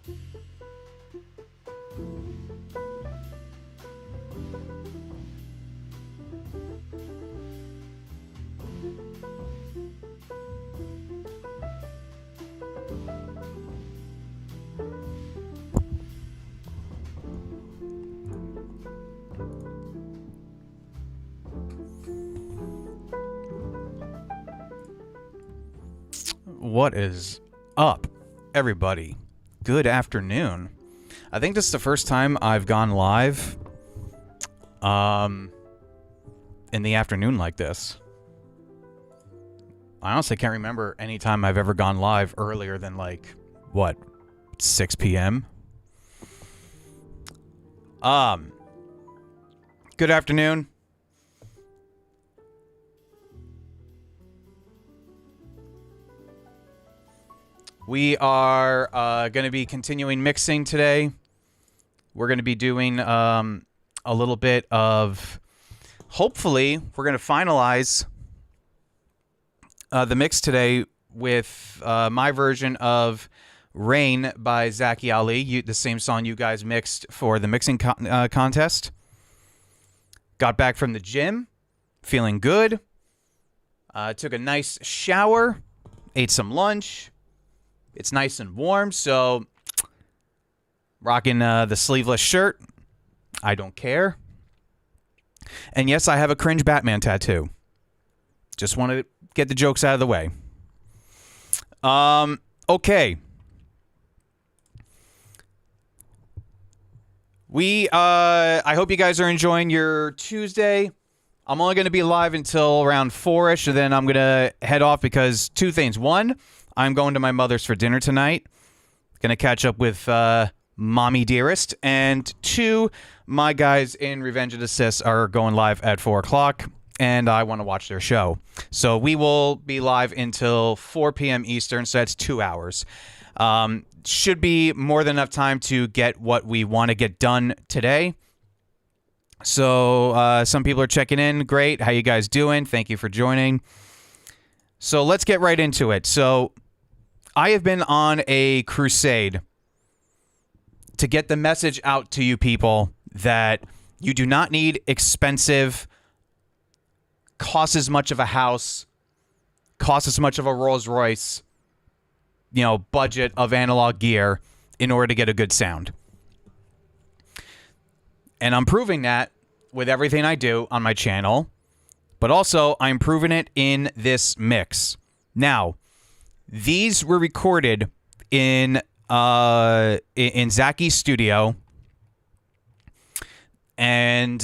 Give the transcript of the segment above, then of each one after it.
What is up, everybody? Good afternoon. I think this is the first time I've gone live in the afternoon like this. I honestly can't remember any time I've ever gone live earlier than, like, what, 6 p.m.? Good afternoon. We are going to be continuing mixing today. We're going to be doing a little bit of... Hopefully, we're going to finalize the mix today with my version of Rain by Zaki Ali, the same song you guys mixed for the mixing contest. Got back from the gym, feeling good. Took a nice shower, ate some lunch. It's nice and warm, so rocking the sleeveless shirt. I don't care. And yes, I have a cringe Batman tattoo. Just want to get the jokes out of the way. Okay. I hope you guys are enjoying your Tuesday. I'm only going to be live until around 4-ish, and then I'm going to head off because two things. One, I'm going to my mother's for dinner tonight. Going to catch up with Mommy Dearest. And two, my guys in Revenge of the Sis are going live at 4 o'clock, and I want to watch their show. So we will be live until 4 p.m. Eastern, so that's 2 hours. Should be more than enough time to get what we want to get done today. So some people are checking in. Great. How you guys doing? Thank you for joining. So let's get right into it. So I have been on a crusade to get the message out to you people that you do not need expensive, cost as much of a house, cost as much of a Rolls Royce, budget of analog gear in order to get a good sound. And I'm proving that with everything I do on my channel, but also I'm proving it in this mix. Now, these were recorded in Zaki's studio, and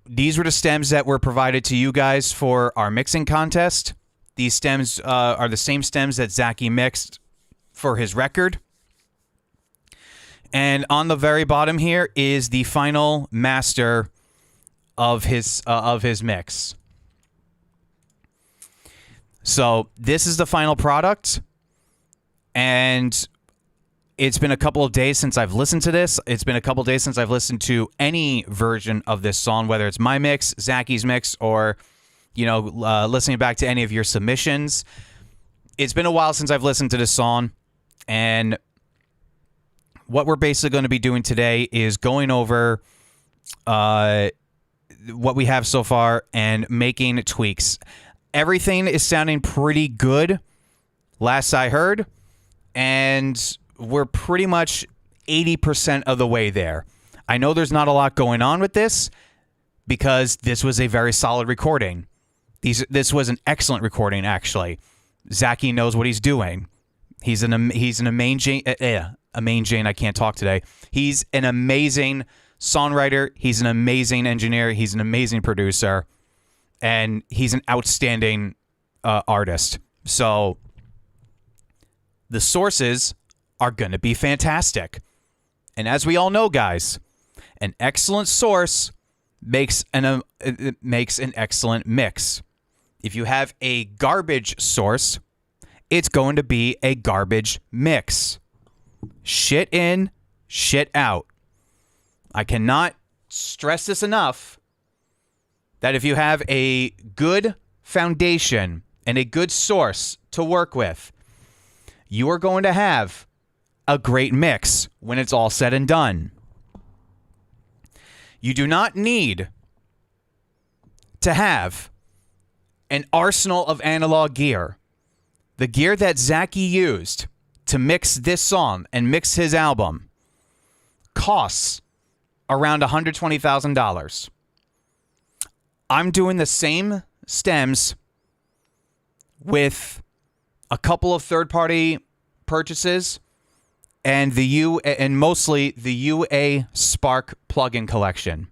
these were the stems that were provided to you guys for our mixing contest. These stems are the same stems that Zaki mixed for his record. And on the very bottom here is the final master of his mix. So this is the final product, and it's been a couple of days since I've listened to this. It's been a couple of days since I've listened to any version of this song, whether it's my mix, Zaki's mix, or listening back to any of your submissions. It's been a while since I've listened to this song, and what we're basically going to be doing today is going over what we have so far and making tweaks. Everything is sounding pretty good, last I heard, and we're pretty much 80% of the way there. I know there's not a lot going on with this because this was a very solid recording. This was an excellent recording, actually. Zaki knows what he's doing. He's an amazing I can't talk today. He's an amazing songwriter. He's an amazing engineer. He's an amazing producer. And he's an outstanding artist. So the sources are going to be fantastic. And as we all know, guys, an excellent source makes an excellent mix. If you have a garbage source, it's going to be a garbage mix. Shit in, shit out. I cannot stress this enough that if you have a good foundation and a good source to work with, you are going to have a great mix when it's all said and done. You do not need to have an arsenal of analog gear. The gear that Zaki used to mix this song and mix his album costs around $120,000. I'm doing the same stems with a couple of third-party purchases and mostly the UA Spark plugin collection,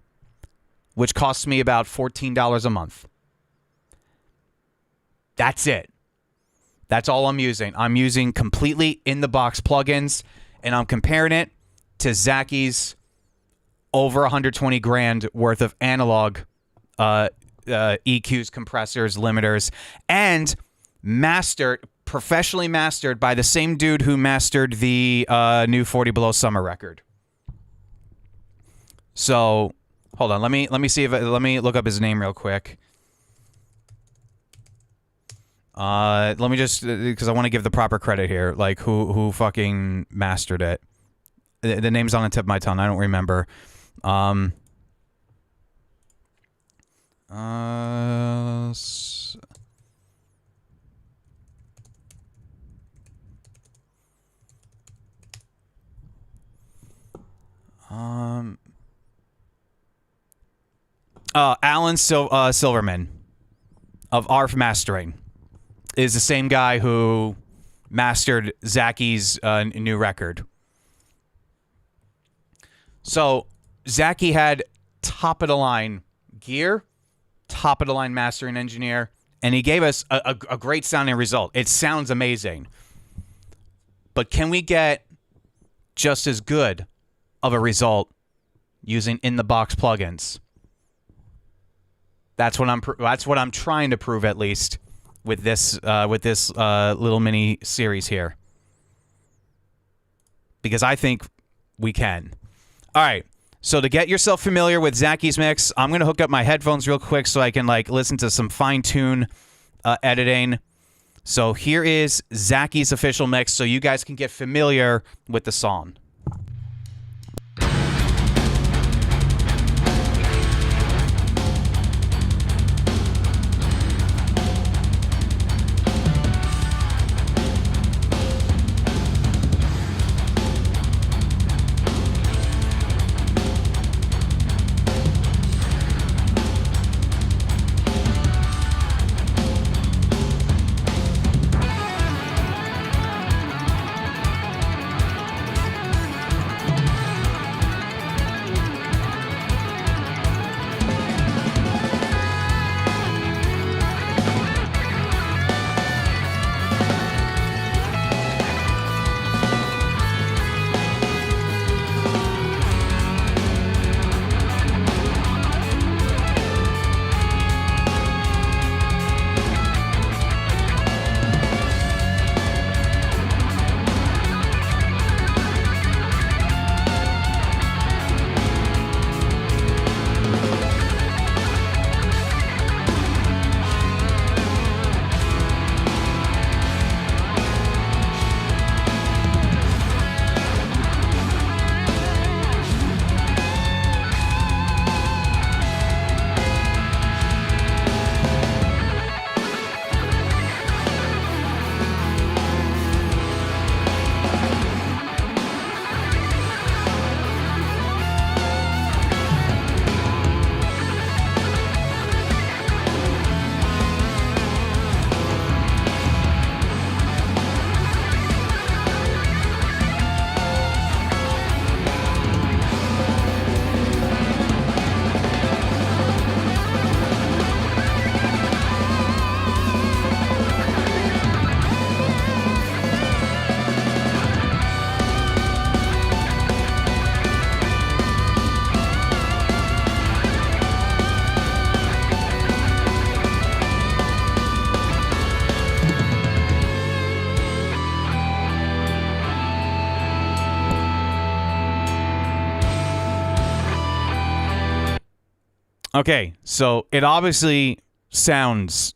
which costs me about $14 a month. That's it. That's all I'm using. I'm using completely in-the-box plugins, and I'm comparing it to Zaki's over 120 grand worth of analog EQs, compressors, limiters, and professionally mastered by the same dude who mastered the new 40 Below Summer record. So, hold on. Let me look up his name real quick. Let me just, because I want to give the proper credit here, like who fucking mastered it. The name's on the tip of my tongue. I don't remember. Alan Silverman of ARF Mastering is the same guy who mastered Zaki's new record. So Zaki had top-of-the-line gear, top-of-the-line mastering engineer, and he gave us a great sounding result. It sounds amazing. But can we get just as good of a result using in-the-box plugins? That's what I'm trying to prove, at least, with this little mini series here, because I think we can. All right. So to get yourself familiar with Zaki's mix, I'm gonna hook up my headphones real quick so I can listen to some fine-tune editing. So here is Zaki's official mix, so you guys can get familiar with the song. Okay, so it obviously sounds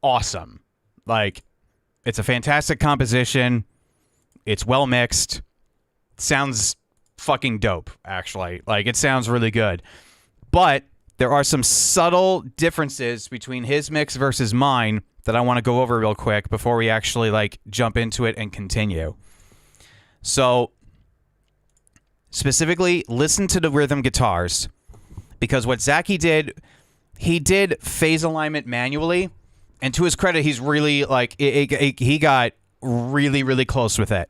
awesome. Like, it's a fantastic composition. It's well mixed. sounds fucking dope, actually. Like, it sounds really good. But there are some subtle differences between his mix versus mine that I want to go over real quick before we actually, like, jump into it and continue. So, specifically, listen to the rhythm guitars. Because what Zaki did, he did phase alignment manually. And to his credit, he's really, like, he got really, really close with it.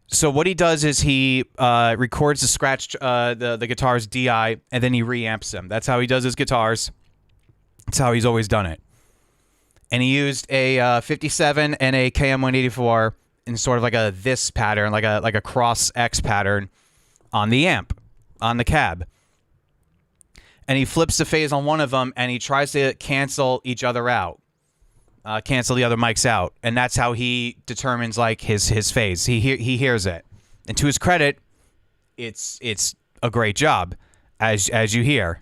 So what he does is he records the scratch, the guitar's DI, and then he reamps them. That's how he does his guitars. That's how he's always done it. And he used a 57 and a KM184 in sort of like a this pattern, like a cross X pattern on the amp, on the cab. And he flips the phase on one of them, and he tries to cancel each other out. Cancel the other mics out, and that's how he determines like his phase. He hears it, and to his credit, it's a great job, as you hear.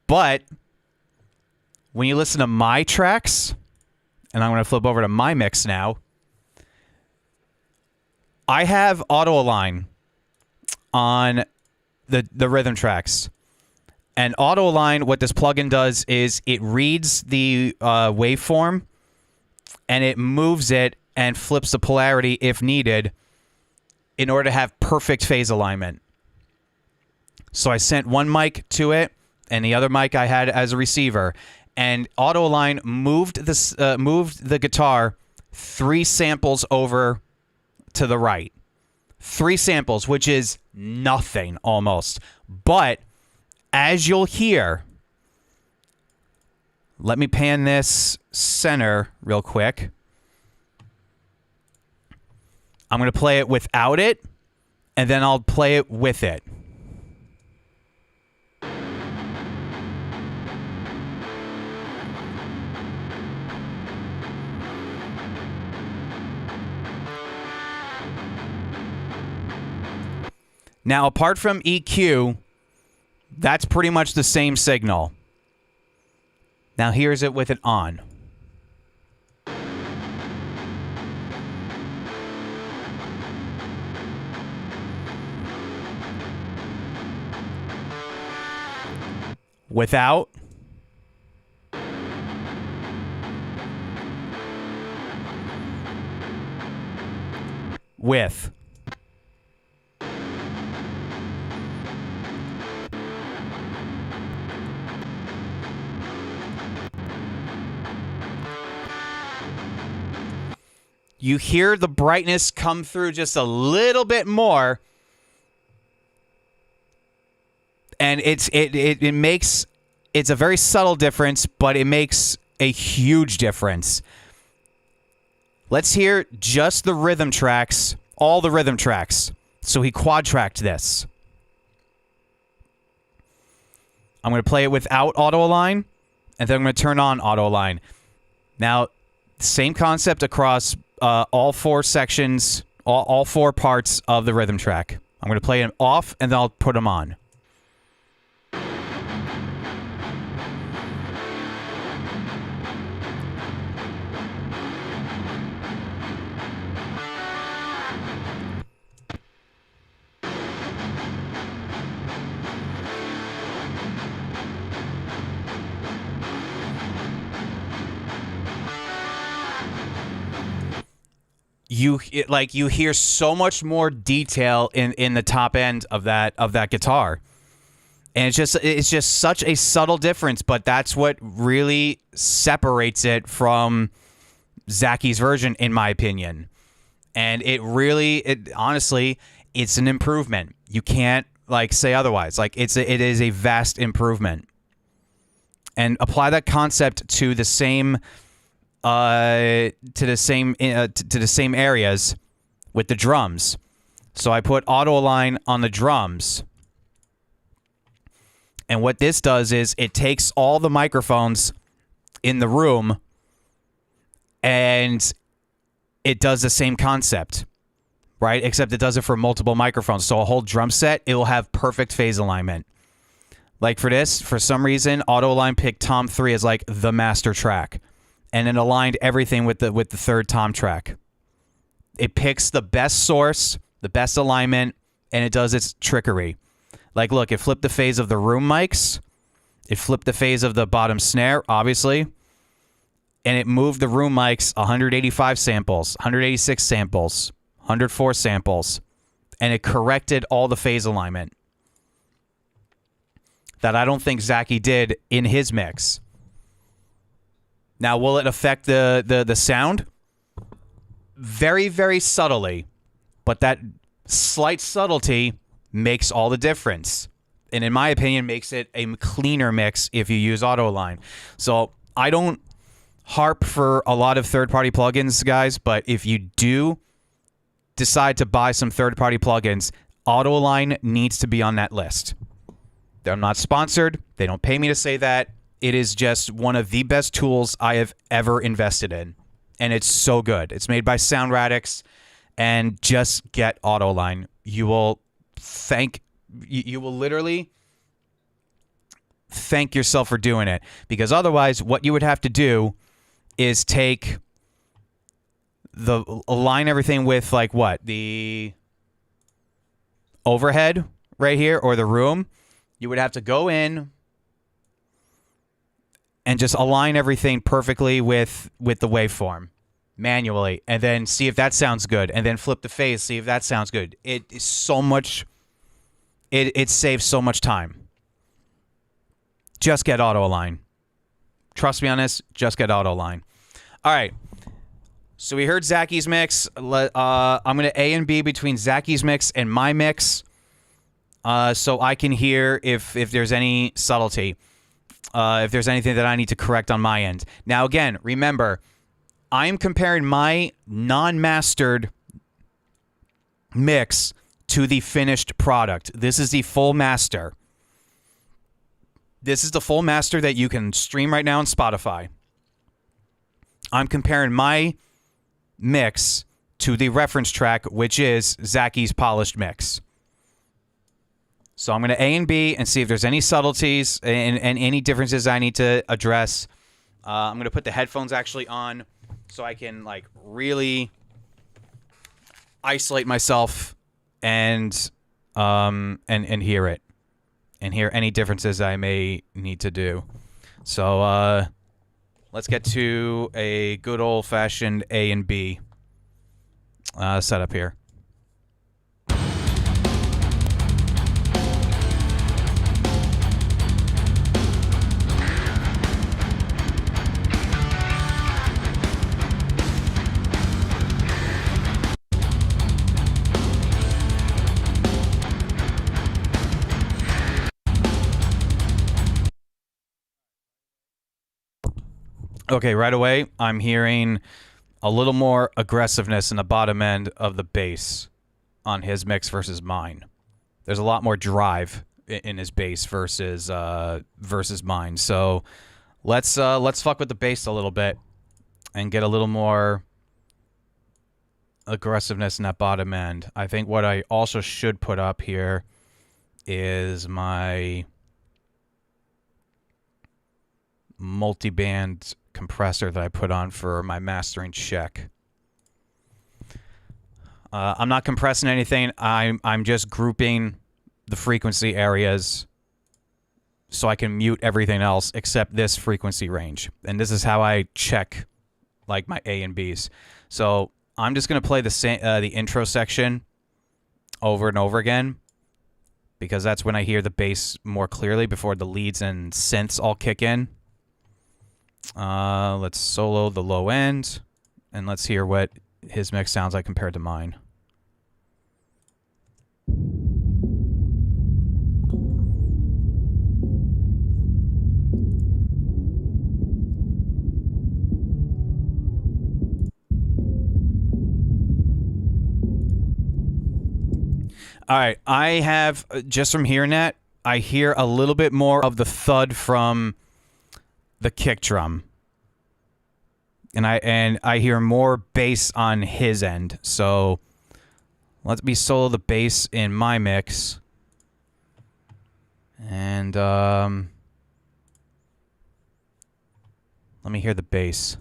But when you listen to my tracks, and I'm going to flip over to my mix now, I have auto align on the rhythm tracks. And auto align, what this plugin does is it reads the waveform and it moves it and flips the polarity if needed in order to have perfect phase alignment. So I sent one mic to it and the other mic I had as a receiver, and auto align moved the guitar 3 samples over to the right. 3 samples, which is nothing almost. But as you'll hear, let me pan this center real quick. I'm going to play it without it, and then I'll play it with it. Now, apart from EQ, that's pretty much the same signal. Now, here's it with it on. Without. With. You hear the brightness come through just a little bit more, and it's a very subtle difference, but it makes a huge difference. Let's hear just the rhythm tracks, all the rhythm tracks. So he quad-tracked this. I'm going to play it without auto align, and then I'm going to turn on auto align. Now, same concept across all 4 sections, all 4 parts of the rhythm track. I'm going to play them off, and then I'll put them on. You hear so much more detail in the top end of that guitar, and it's just such a subtle difference, but that's what really separates it from Zaki's version, in my opinion. And honestly, it's an improvement. You can't say otherwise. It is a vast improvement. And apply that concept to the same areas with the drums. So I put auto align on the drums. And what this does is it takes all the microphones in the room and it does the same concept, right? Except it does it for multiple microphones. So a whole drum set, it will have perfect phase alignment. Like for this, for some reason, AutoAlign picked Tom 3 as like the master track, and it aligned everything with the third Tom track. It picks the best source, the best alignment, and it does its trickery. Like, look, it flipped the phase of the room mics. It flipped the phase of the bottom snare, obviously. And it moved the room mics 185 samples, 186 samples, 104 samples. And it corrected all the phase alignment that I don't think Zaki did in his mix. Now, will it affect the sound? Very, very subtly. But that slight subtlety makes all the difference. And in my opinion, makes it a cleaner mix if you use AutoAlign. So I don't harp for a lot of third-party plugins, guys, but if you do decide to buy some third-party plugins, AutoAlign needs to be on that list. They're not sponsored. They don't pay me to say that. It is just one of the best tools I have ever invested in. And it's so good. It's made by SoundRadix. And just get AutoAlign. You will literally thank yourself for doing it. Because otherwise, what you would have to do is align everything with like what? The overhead right here or the room. You would have to go in and just align everything perfectly with the waveform manually, and then see if that sounds good, and then flip the phase, see if that sounds good. It is so much. It saves so much time. Just get AutoAlign. Trust me on this. Just get AutoAlign. All right. So we heard Zaki's mix. I'm going to A and B between Zaki's mix and my mix, so I can hear if there's any subtlety, if there's anything that I need to correct on my end. Now, again, remember, I'm comparing my non-mastered mix to the finished product. This is the full master. This is the full master that you can stream right now on Spotify. I'm comparing my mix to the reference track, which is Zaki's polished mix. So I'm going to A and B and see if there's any subtleties and any differences I need to address. I'm going to put the headphones actually on so I can like really isolate myself and hear it and hear any differences I may need to do. So let's get to a good old-fashioned A and B setup here. Okay, right away, I'm hearing a little more aggressiveness in the bottom end of the bass on his mix versus mine. There's a lot more drive in his bass versus mine. So let's fuck with the bass a little bit and get a little more aggressiveness in that bottom end. I think what I also should put up here is my multi-band compressor that I put on for my mastering check. I'm not compressing anything. I'm just grouping the frequency areas so I can mute everything else except this frequency range. And this is how I check like my A and Bs. So I'm just gonna play the intro section over and over again because that's when I hear the bass more clearly before the leads and synths all kick in. Let's solo the low end, and let's hear what his mix sounds like compared to mine. All right, I have, just from hearing that, I hear a little bit more of the thud from the kick drum. And I hear more bass on his end. So let me solo the bass in my mix. And let me hear the bass.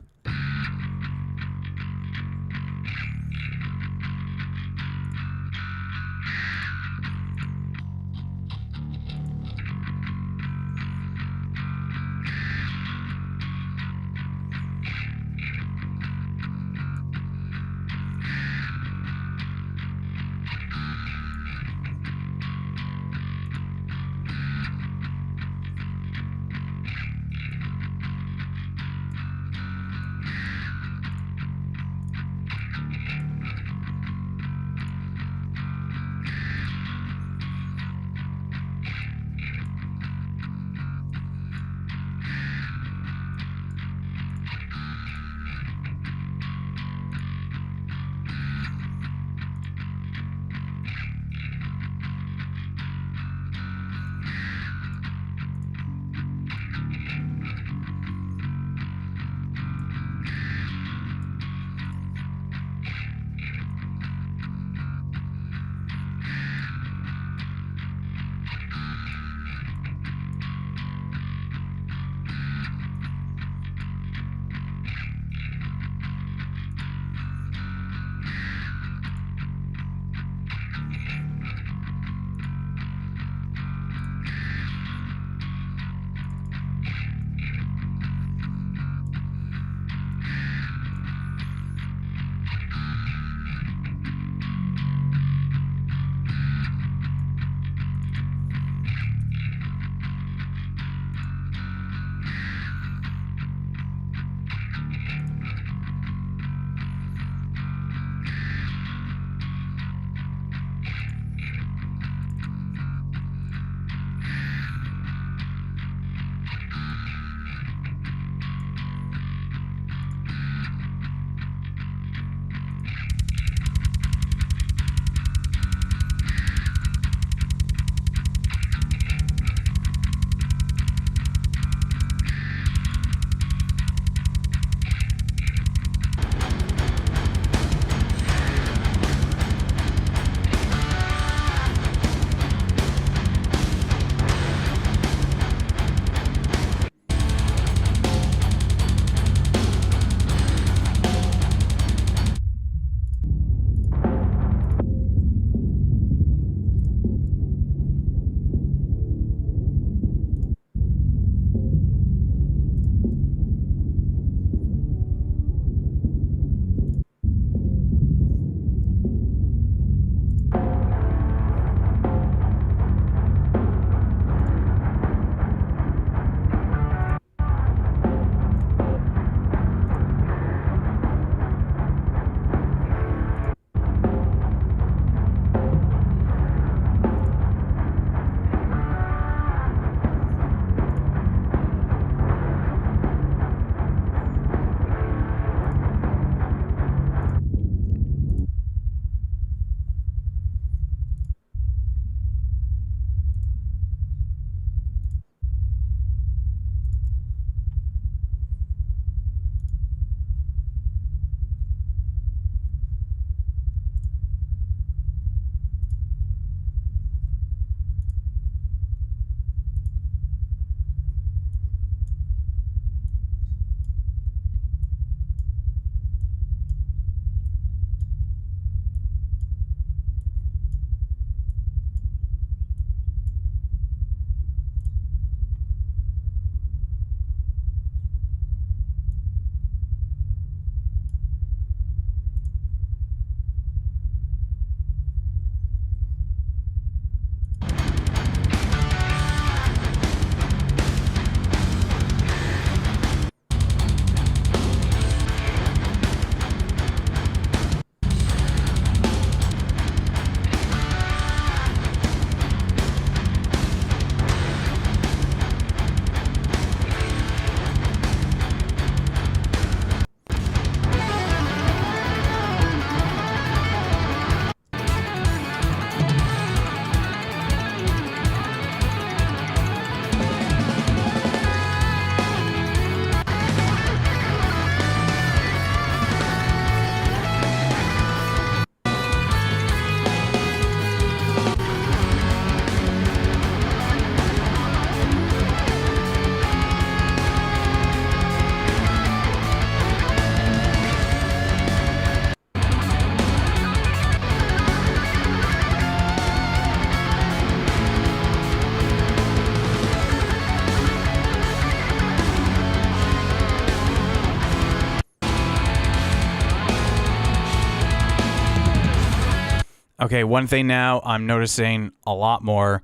Okay, one thing now I'm noticing a lot more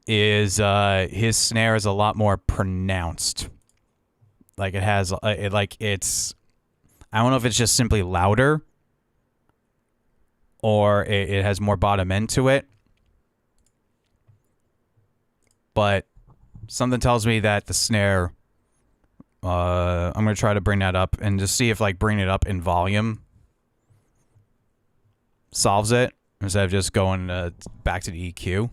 is his snare is a lot more pronounced. Like it has, it's. I don't know if it's just simply louder, or it has more bottom end to it. But something tells me that the snare. I'm gonna try to bring that up and just see if like bringing it up in volume solves it instead of just going back to the EQ.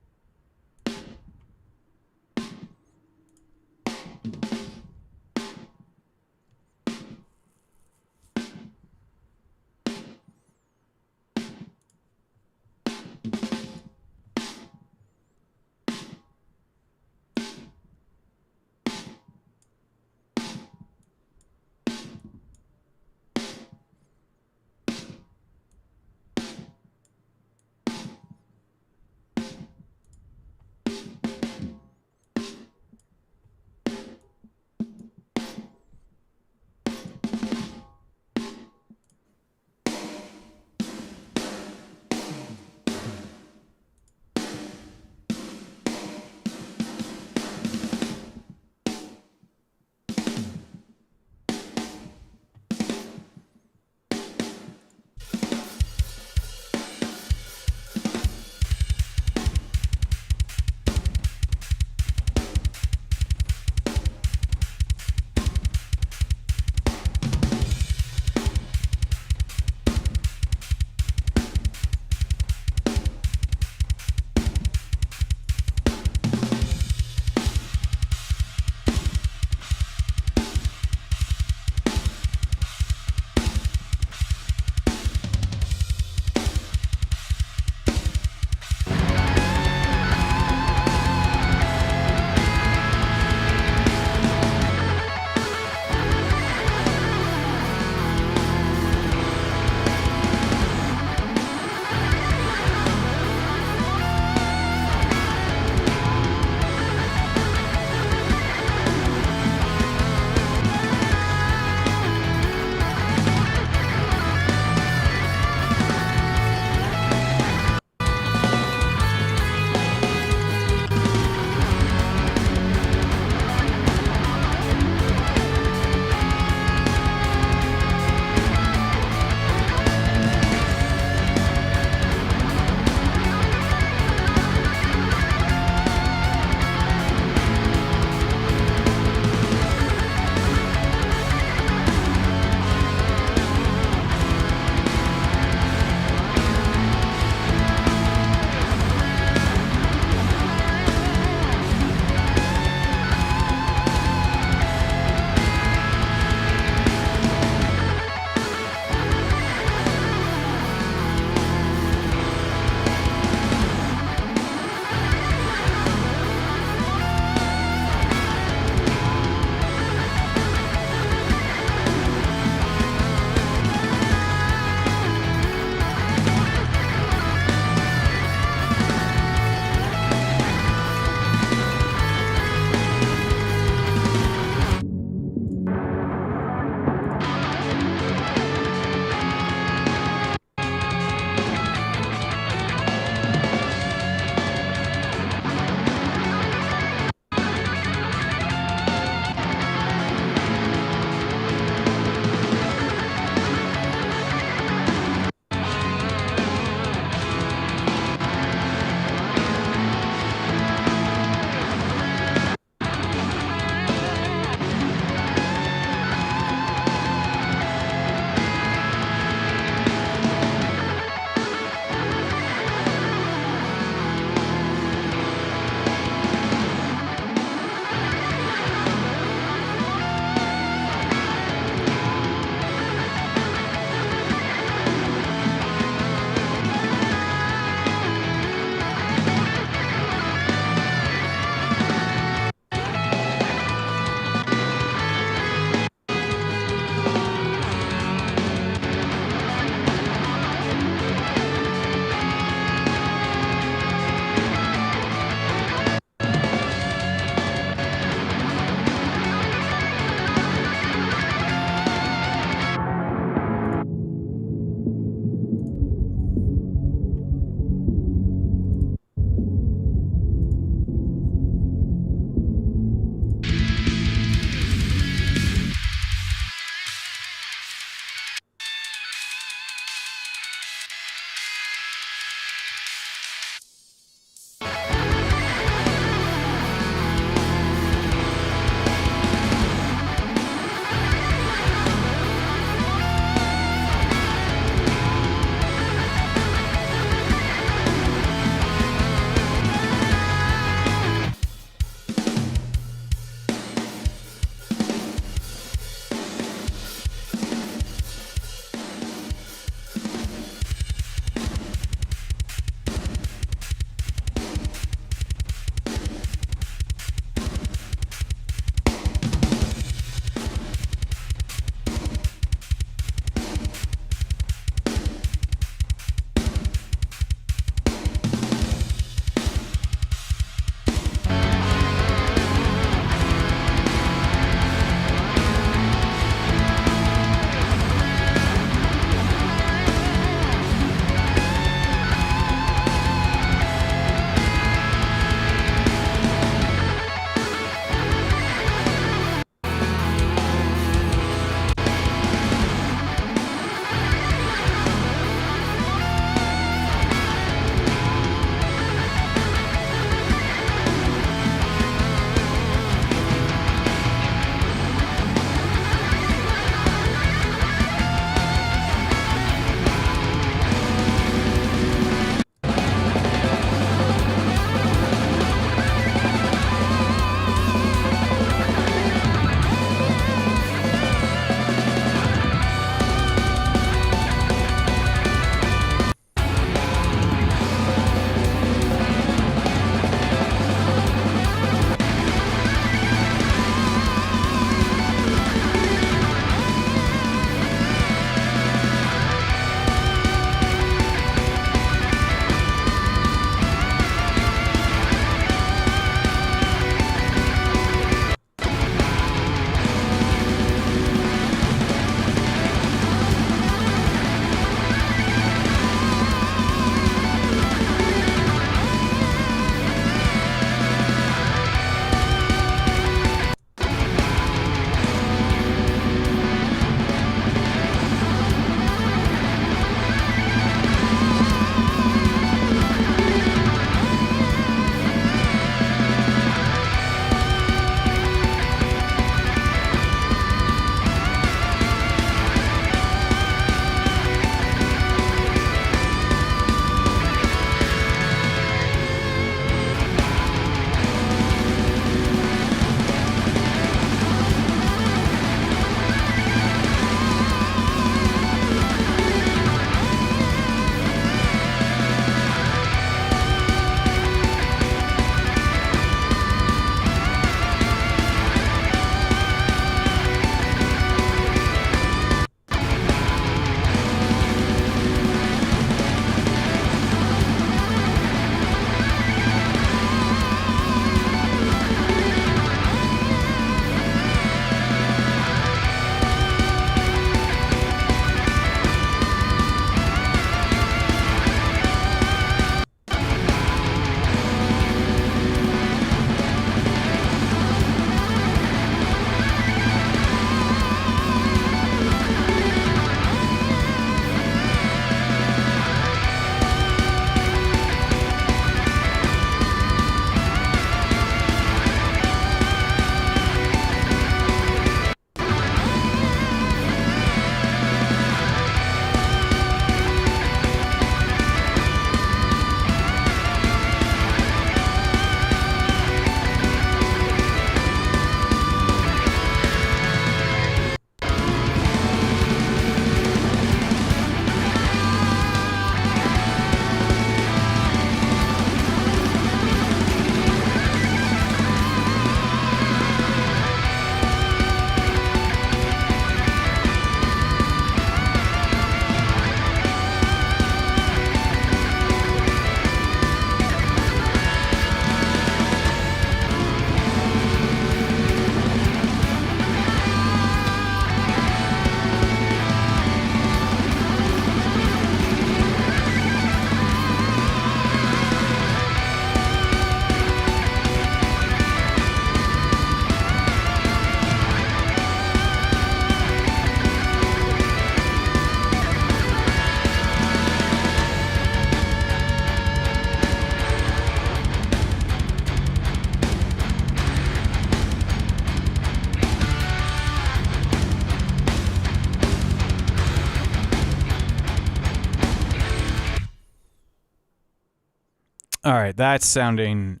All right, that's sounding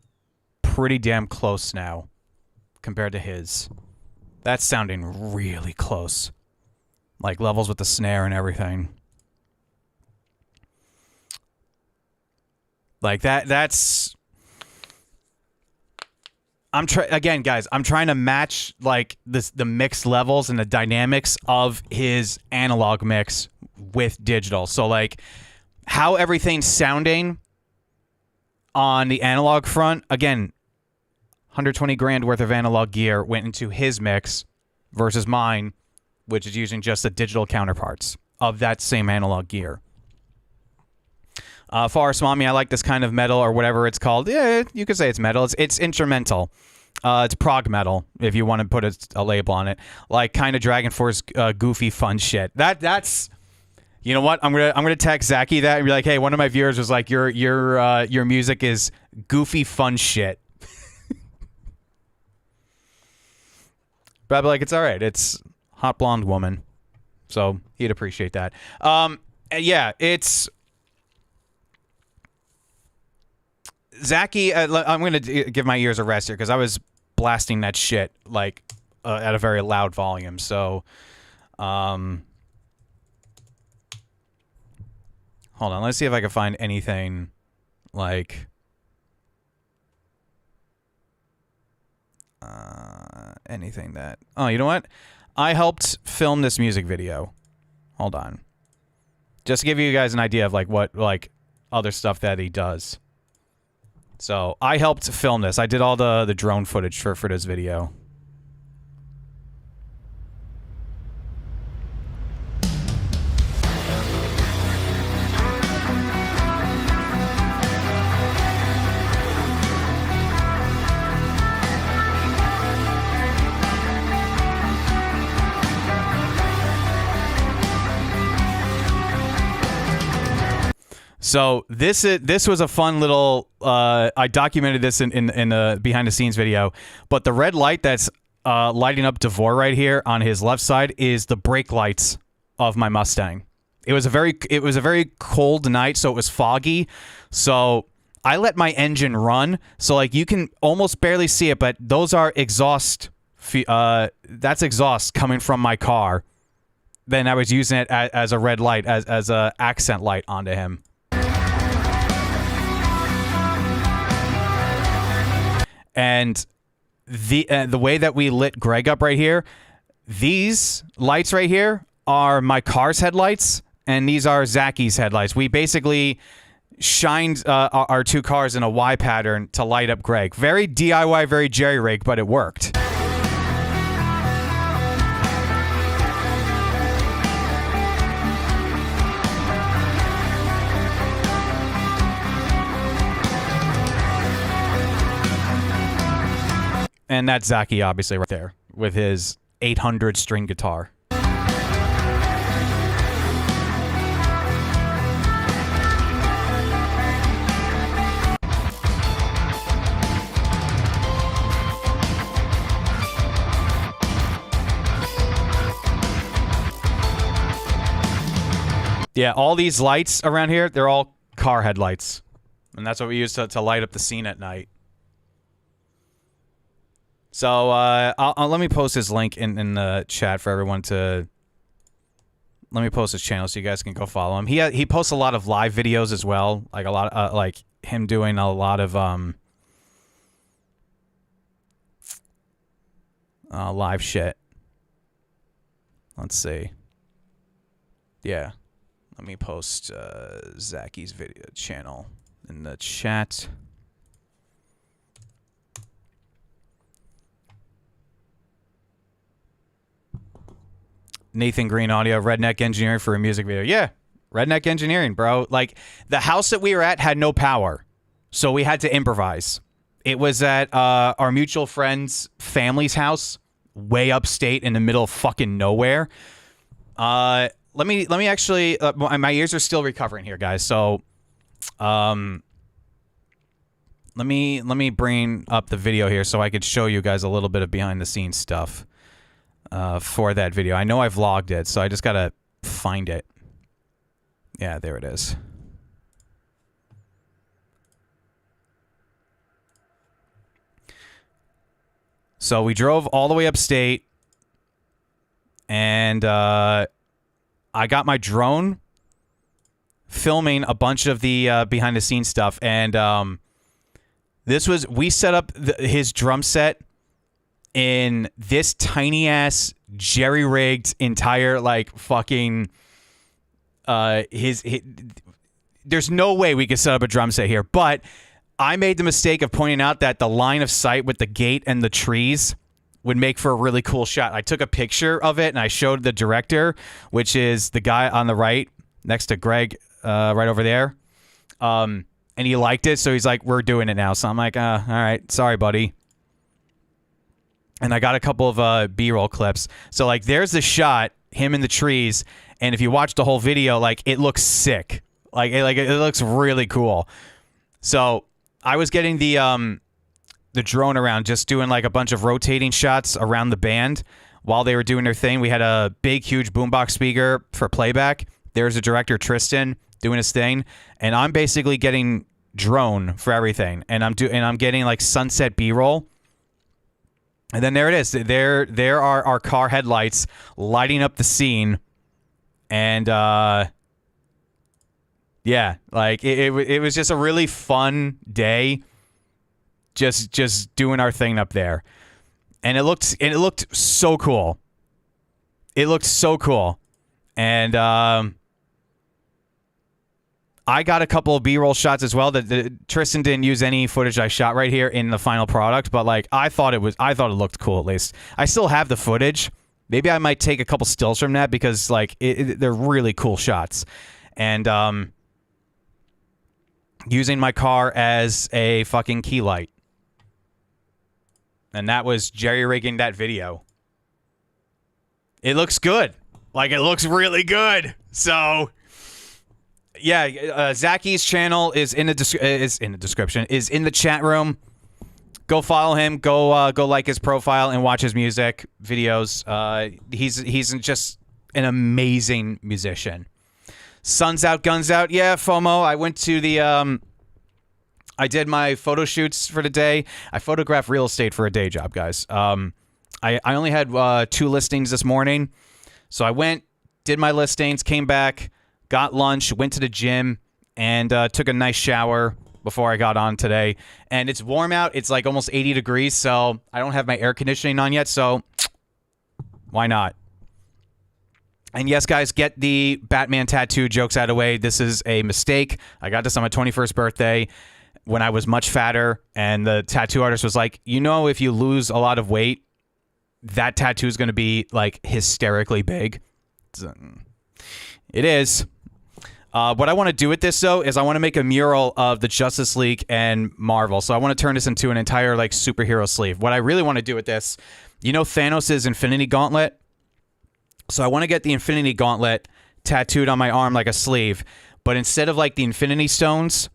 pretty damn close now compared to his. That's sounding really close. Like levels with the snare and everything. Like that's again, guys, I'm trying to match like the mix levels and the dynamics of his analog mix with digital. So like how everything's sounding on the analog front, again, 120 grand worth of analog gear went into his mix versus mine, which is using just the digital counterparts of that same analog gear. Forest Mommy, I like this kind of metal or whatever it's called. Yeah, you could say it's metal. It's instrumental. It's prog metal, if you want to put a label on it. Like kind of Dragon Force goofy fun shit. That's you know what? I'm gonna text Zaki that and be like, hey, one of my viewers was like, your music is goofy fun shit. But I'd be like, it's all right. It's hot blonde woman. So he'd appreciate that. Yeah, it's... Zaki, I'm going to give my ears a rest here because I was blasting that shit like at a very loud volume. So, hold on. Let's see if I can find anything like... anything that... Oh, you know what? I helped film this music video. Hold on. Just to give you guys an idea of like what like other stuff that he does. So I helped film this. I did all the drone footage for this video. So this was a fun little. I documented this in the behind the scenes video, but the red light that's lighting up Devore right here on his left side is the brake lights of my Mustang. It was a very cold night, so it was foggy. So I let my engine run, so like you can almost barely see it, but those are exhaust. That's exhaust coming from my car. Then I was using it as a red light, as a accent light onto him. And the way that we lit Greg up right here, these lights right here are my car's headlights, and these are Zaki's headlights. We basically shined our two cars in a Y pattern to light up Greg. Very DIY, very jerry-rigged, but it worked. And that's Zaki, obviously, right there, with his 800 string guitar. Yeah, all these lights around here, they're all car headlights. And that's what we use to light up the scene at night. So let me post his link in the chat for everyone to... Let me post his channel so you guys can go follow him. He posts a lot of live videos as well, like a lot like him doing a lot of live shit. Let's see. Yeah, let me post Zaki's video channel in the chat. Nathan Green Audio, Redneck Engineering for a music video. Yeah, Redneck Engineering, bro. Like, the house that we were at had no power, so we had to improvise. It was at our mutual friend's family's house, way upstate in the middle of fucking nowhere. Let me actually... my ears are still recovering here, guys, so... let me bring up the video here so I could show you guys a little bit of behind-the-scenes stuff. For that video. I know I vlogged it, so I just gotta find it. Yeah, there it is. So we drove all the way upstate, and I got my drone filming a bunch of the behind the scenes stuff, and we set up his drum set in this tiny ass jerry rigged entire like fucking his there's no way we could set up a drum set here, but I made the mistake of pointing out that the line of sight with the gate and the trees would make for a really cool shot. I took a picture of it and I showed the director, which is the guy on the right next to Greg, right over there. And he liked it, so he's like, we're doing it now. So I'm like, all right, sorry, buddy. And I got a couple of B-roll clips. So, like, there's the shot, him in the trees, and if you watch the whole video, like, it looks sick. It looks really cool. So, I was getting the drone around, just doing, like, a bunch of rotating shots around the band while they were doing their thing. We had a big, huge boombox speaker for playback. There's the director, Tristan, doing his thing, and I'm basically getting drone for everything, and I'm getting, like, sunset B-roll. And then there it is. There are our car headlights lighting up the scene, and yeah, like it was just a really fun day, just doing our thing up there, and it looked so cool. It looked so cool, and I got a couple of B-roll shots as well. That Tristan didn't use any footage I shot right here in the final product, but like I thought it looked cool at least. I still have the footage. Maybe I might take a couple stills from that because like they're really cool shots. And using my car as a fucking key light. And that was jerry-rigging that video. It looks good. Like, it looks really good. So yeah, Zaki's channel is in the description, is in the chat room. Go follow him. Go like his profile and watch his music videos. He's just an amazing musician. Sun's out, guns out. Yeah, FOMO. I went to the I did my photo shoots for the day. I photograph real estate for a day job, guys. I only had 2 listings this morning, so I went, did my listings, came back, got lunch, went to the gym, and took a nice shower before I got on today. And it's warm out. It's like almost 80 degrees, so I don't have my air conditioning on yet, so why not? And yes, guys, get the Batman tattoo jokes out of the way. This is a mistake. I got this on my 21st birthday when I was much fatter, and the tattoo artist was like, you know, if you lose a lot of weight, that tattoo is going to be, like, hysterically big. It is. What I want to do with this, though, is I want to make a mural of the Justice League and Marvel. So I want to turn this into an entire, like, superhero sleeve. What I really want to do with this, you know Thanos' Infinity Gauntlet? So I want to get the Infinity Gauntlet tattooed on my arm like a sleeve. But instead of, like, the Infinity Stones,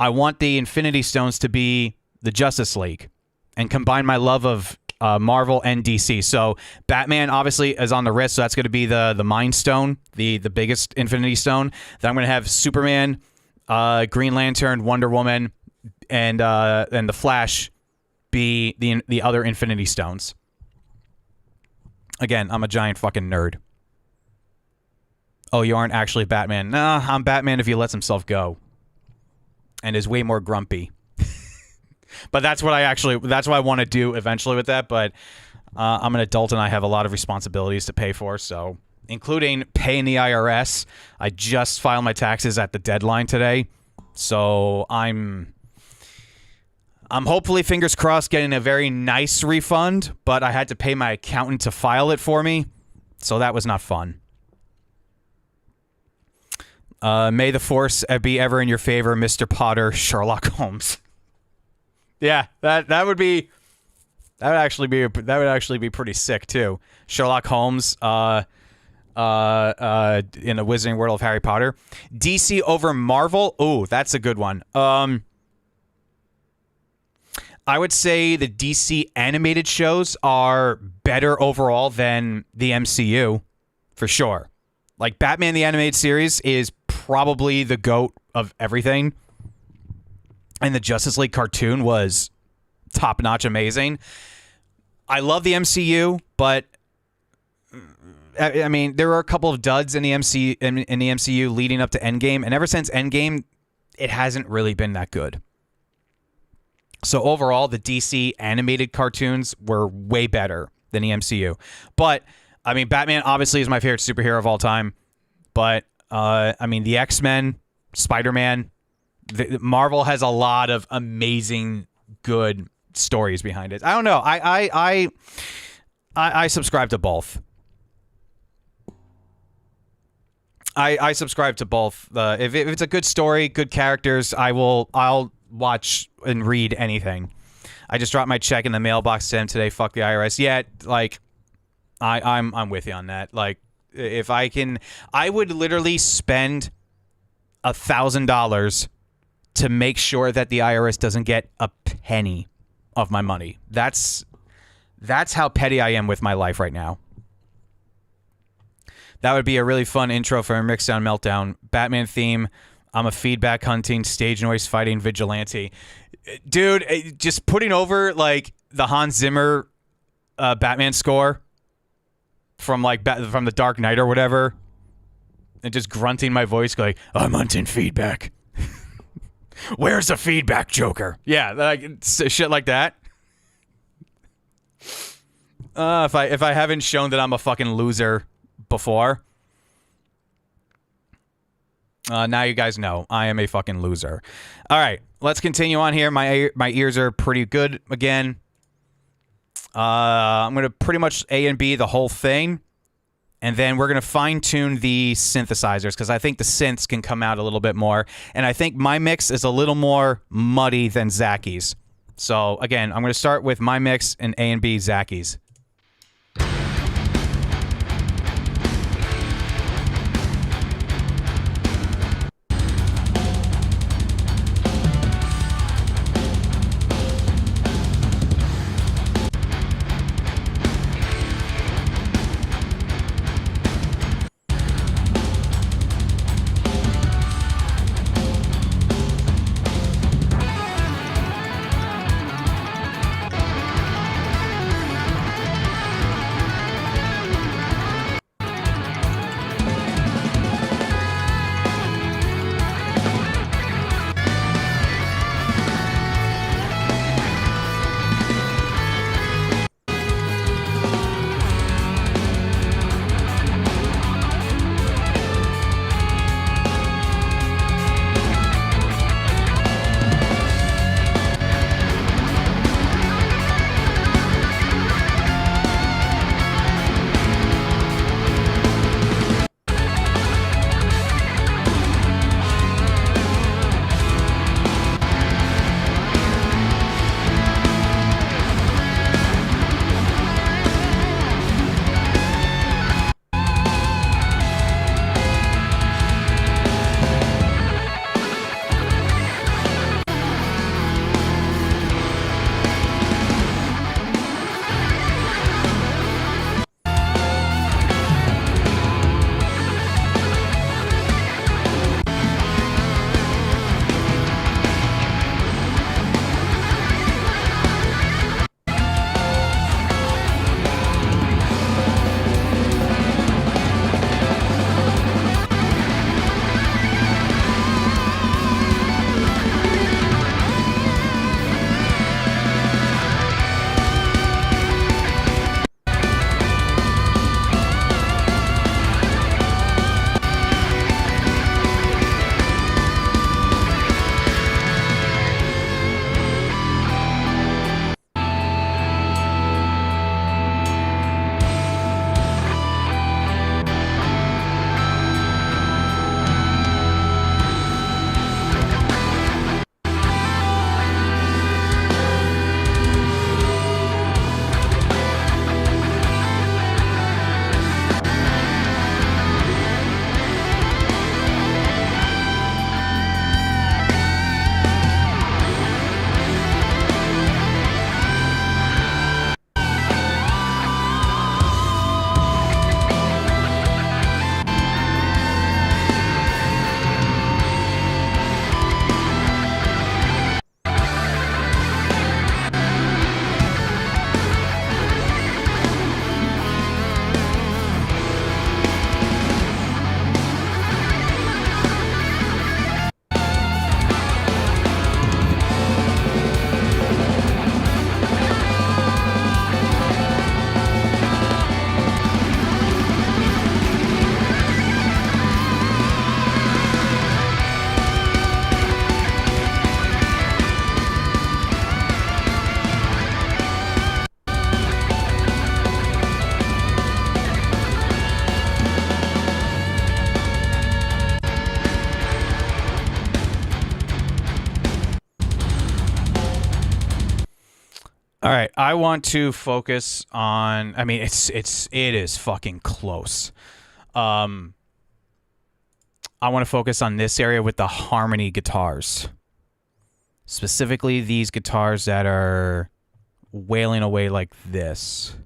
I want the Infinity Stones to be the Justice League and combine my love of Marvel and DC. So Batman obviously is on the wrist, so that's going to be the Mind Stone, the biggest Infinity Stone. Then I'm going to have Superman, Green Lantern, Wonder Woman, and the Flash be the other Infinity Stones. Again, I'm a giant fucking nerd. Oh, you aren't actually Batman. Nah, I'm Batman if he lets himself go, and is way more grumpy. But that's what I want to do eventually with that. But I'm an adult and I have a lot of responsibilities to pay for, so including paying the IRS. I just filed my taxes at the deadline today, so I'm hopefully, fingers crossed, getting a very nice refund. But I had to pay my accountant to file it for me, so that was not fun. May the force be ever in your favor, Mr. Potter, Sherlock Holmes. Yeah, that would actually be pretty sick too. Sherlock Holmes in the Wizarding World of Harry Potter. DC over Marvel. Ooh, that's a good one. I would say the DC animated shows are better overall than the MCU, for sure. Like Batman the Animated Series is probably the GOAT of everything. And the Justice League cartoon was top-notch amazing. I love the MCU, but I mean, there were a couple of duds in the MCU leading up to Endgame, and ever since Endgame, it hasn't really been that good. So overall, the DC animated cartoons were way better than the MCU. But I mean, Batman obviously is my favorite superhero of all time. But I mean, the X-Men, Spider-Man, Marvel has a lot of amazing, good stories behind it. I don't know. I subscribe to both. I subscribe to both. If it's a good story, good characters, I'll watch and read anything. I just dropped my check in the mailbox to him today. Fuck the IRS. Yeah, like I'm with you on that. Like, if I can, I would literally spend $1,000 to make sure that the IRS doesn't get a penny of my money. That's how petty I am with my life right now. That would be a really fun intro for a Mixdown Meltdown. Batman theme. I'm a feedback hunting, stage noise fighting vigilante. Dude, just putting over like the Hans Zimmer Batman score from from the Dark Knight or whatever, and just grunting my voice going, I'm hunting feedback. Where's the feedback, Joker? Yeah, like shit like that. If I haven't shown that I'm a fucking loser before, now you guys know I am a fucking loser. All right, let's continue on here. My ears are pretty good again. I'm gonna pretty much A and B the whole thing, and then we're gonna fine tune the synthesizers because I think the synths can come out a little bit more, and I think my mix is a little more muddy than Zaki's. So again, I'm gonna start with my mix and A and B Zaki's. All right, I want to focus on. I mean, it is fucking close. I want to focus on this area with the harmony guitars, specifically these guitars that are wailing away like this.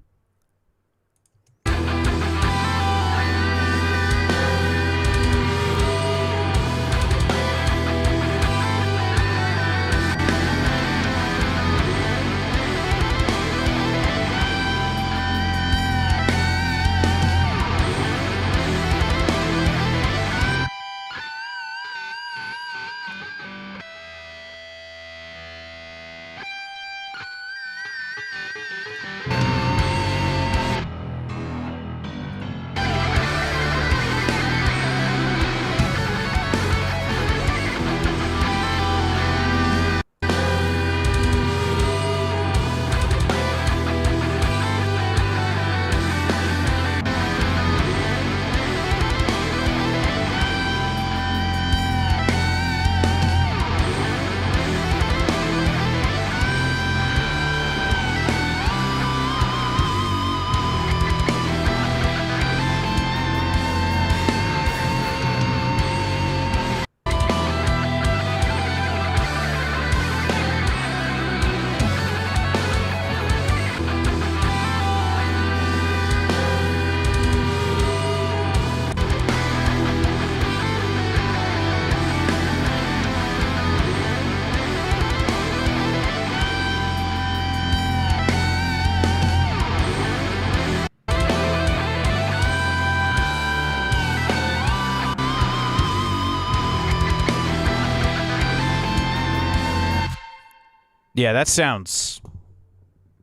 Yeah, that sounds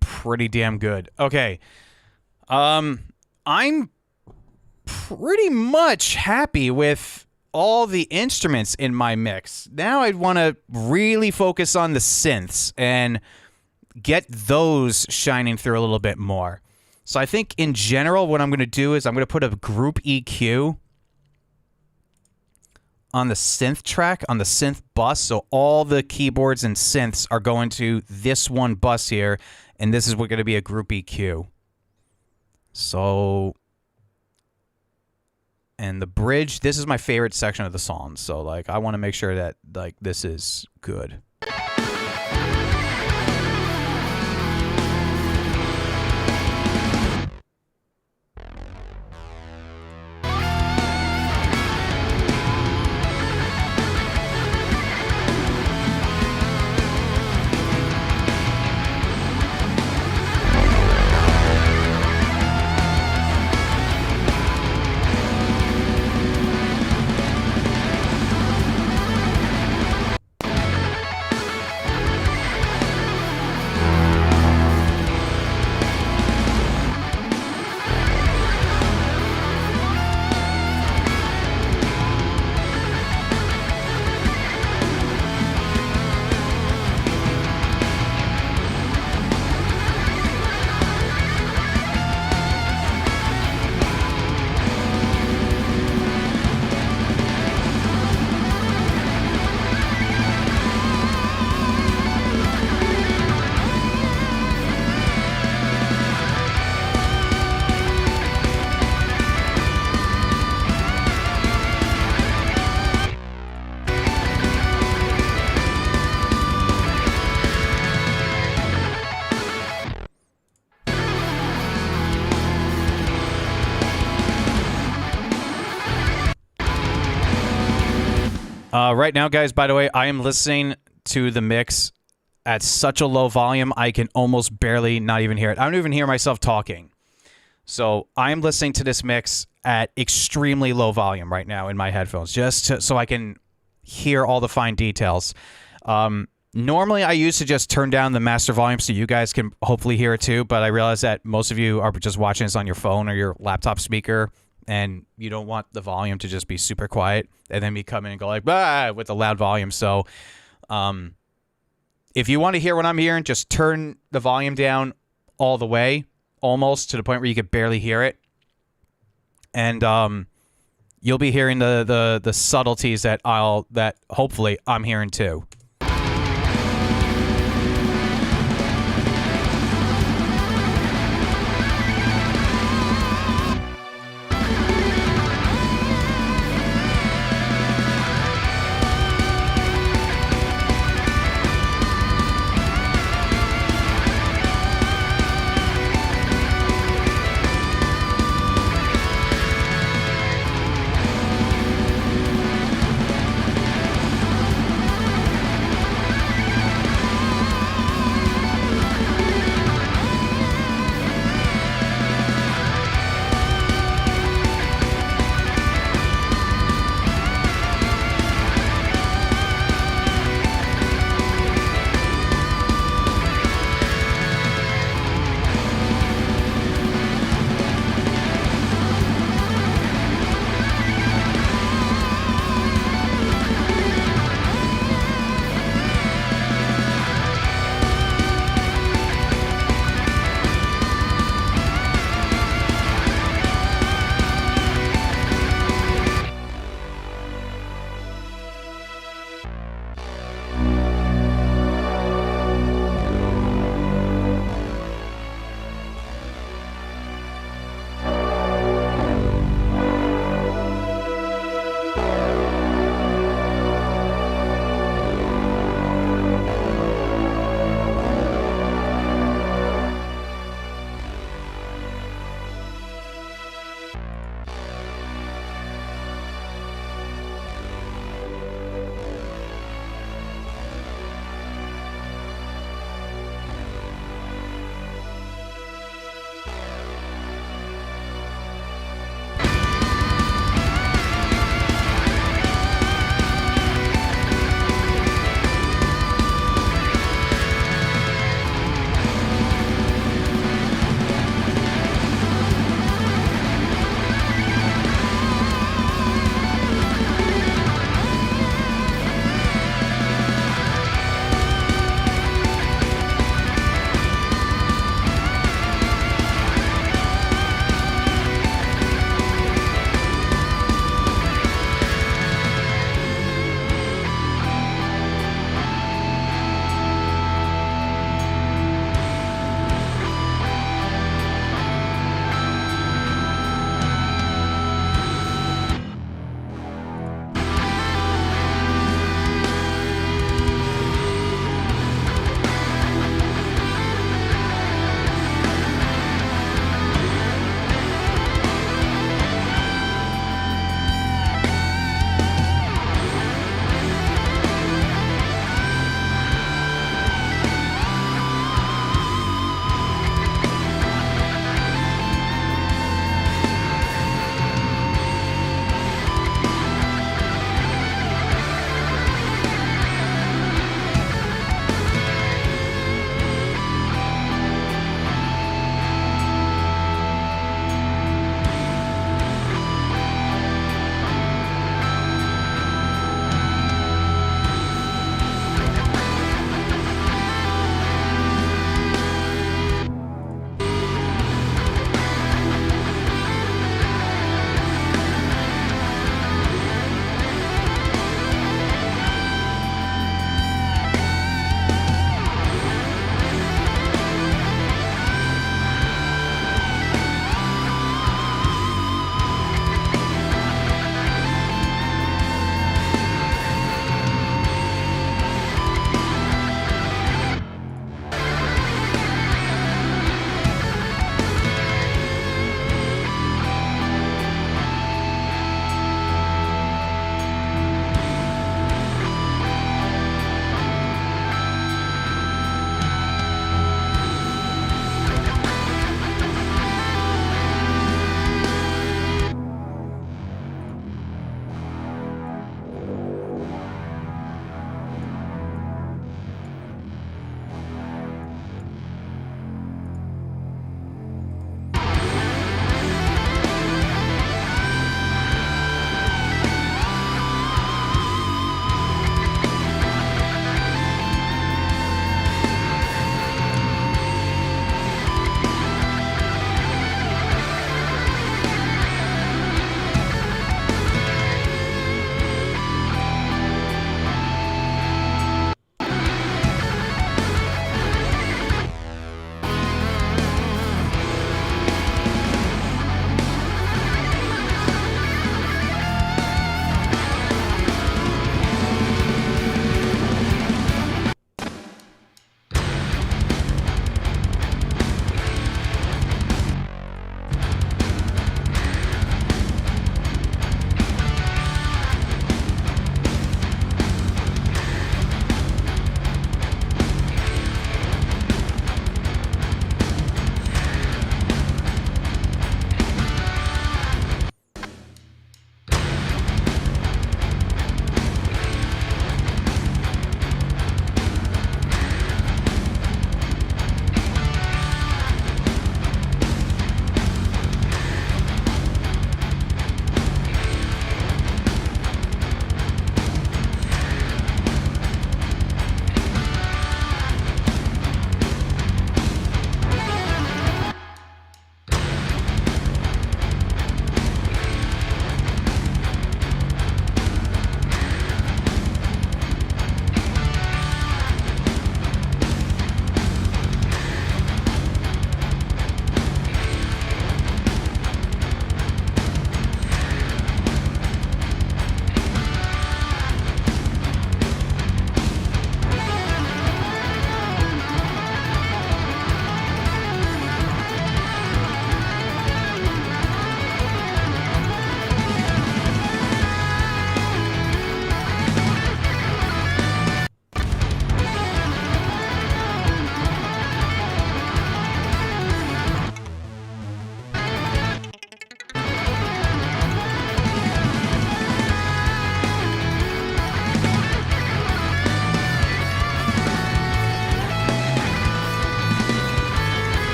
pretty damn good. Okay. I'm pretty much happy with all the instruments in my mix. Now I'd want to really focus on the synths and get those shining through a little bit more. So I think in general what I'm going to do is I'm going to put a group EQ on the synth track, on the synth bus. So all the keyboards and synths are going to this one bus here, and this is going to be a group EQ. So, and the bridge, this is my favorite section of the song. So like, I want to make sure that like this is good. Right now, guys, by the way, I am listening to the mix at such a low volume, I can almost barely not even hear it. I don't even hear myself talking. So I'm listening to this mix at extremely low volume right now in my headphones, so I can hear all the fine details. Normally, I used to just turn down the master volume so you guys can hopefully hear it too, but I realize that most of you are just watching this on your phone or your laptop speaker, and you don't want the volume to just be super quiet and then me come in and go like, bah, with the loud volume. So if you want to hear what I'm hearing, just turn the volume down all the way, almost to the point where you could barely hear it. And you'll be hearing the subtleties that hopefully I'm hearing too.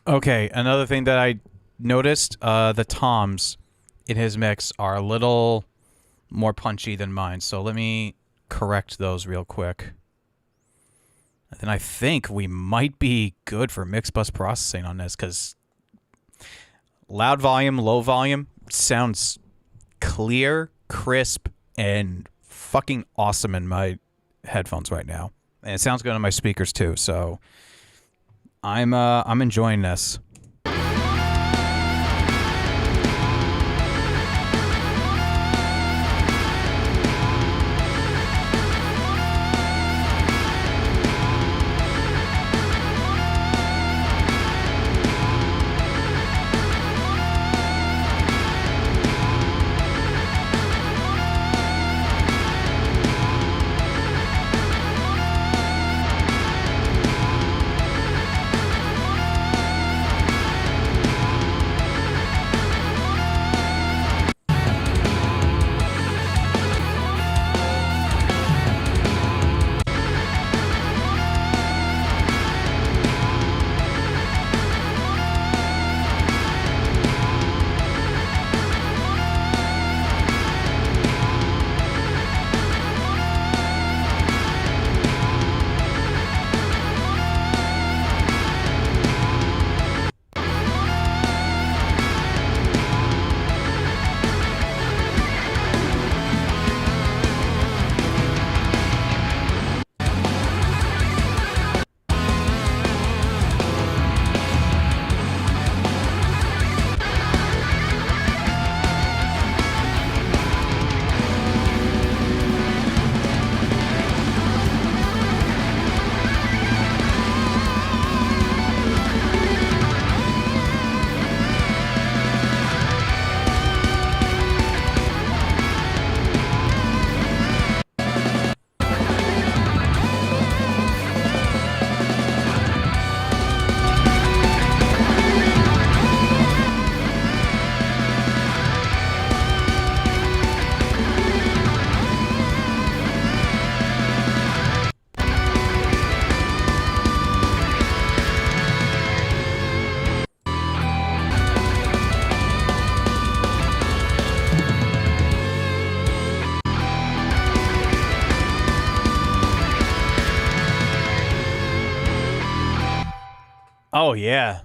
Okay, another thing that I noticed, the toms in his mix are a little more punchy than mine. So let me correct those real quick. And then I think we might be good for mix bus processing on this, because loud volume, low volume sounds clear, crisp, and fucking awesome in my headphones right now. And it sounds good on my speakers too, so I'm enjoying this. Oh, yeah.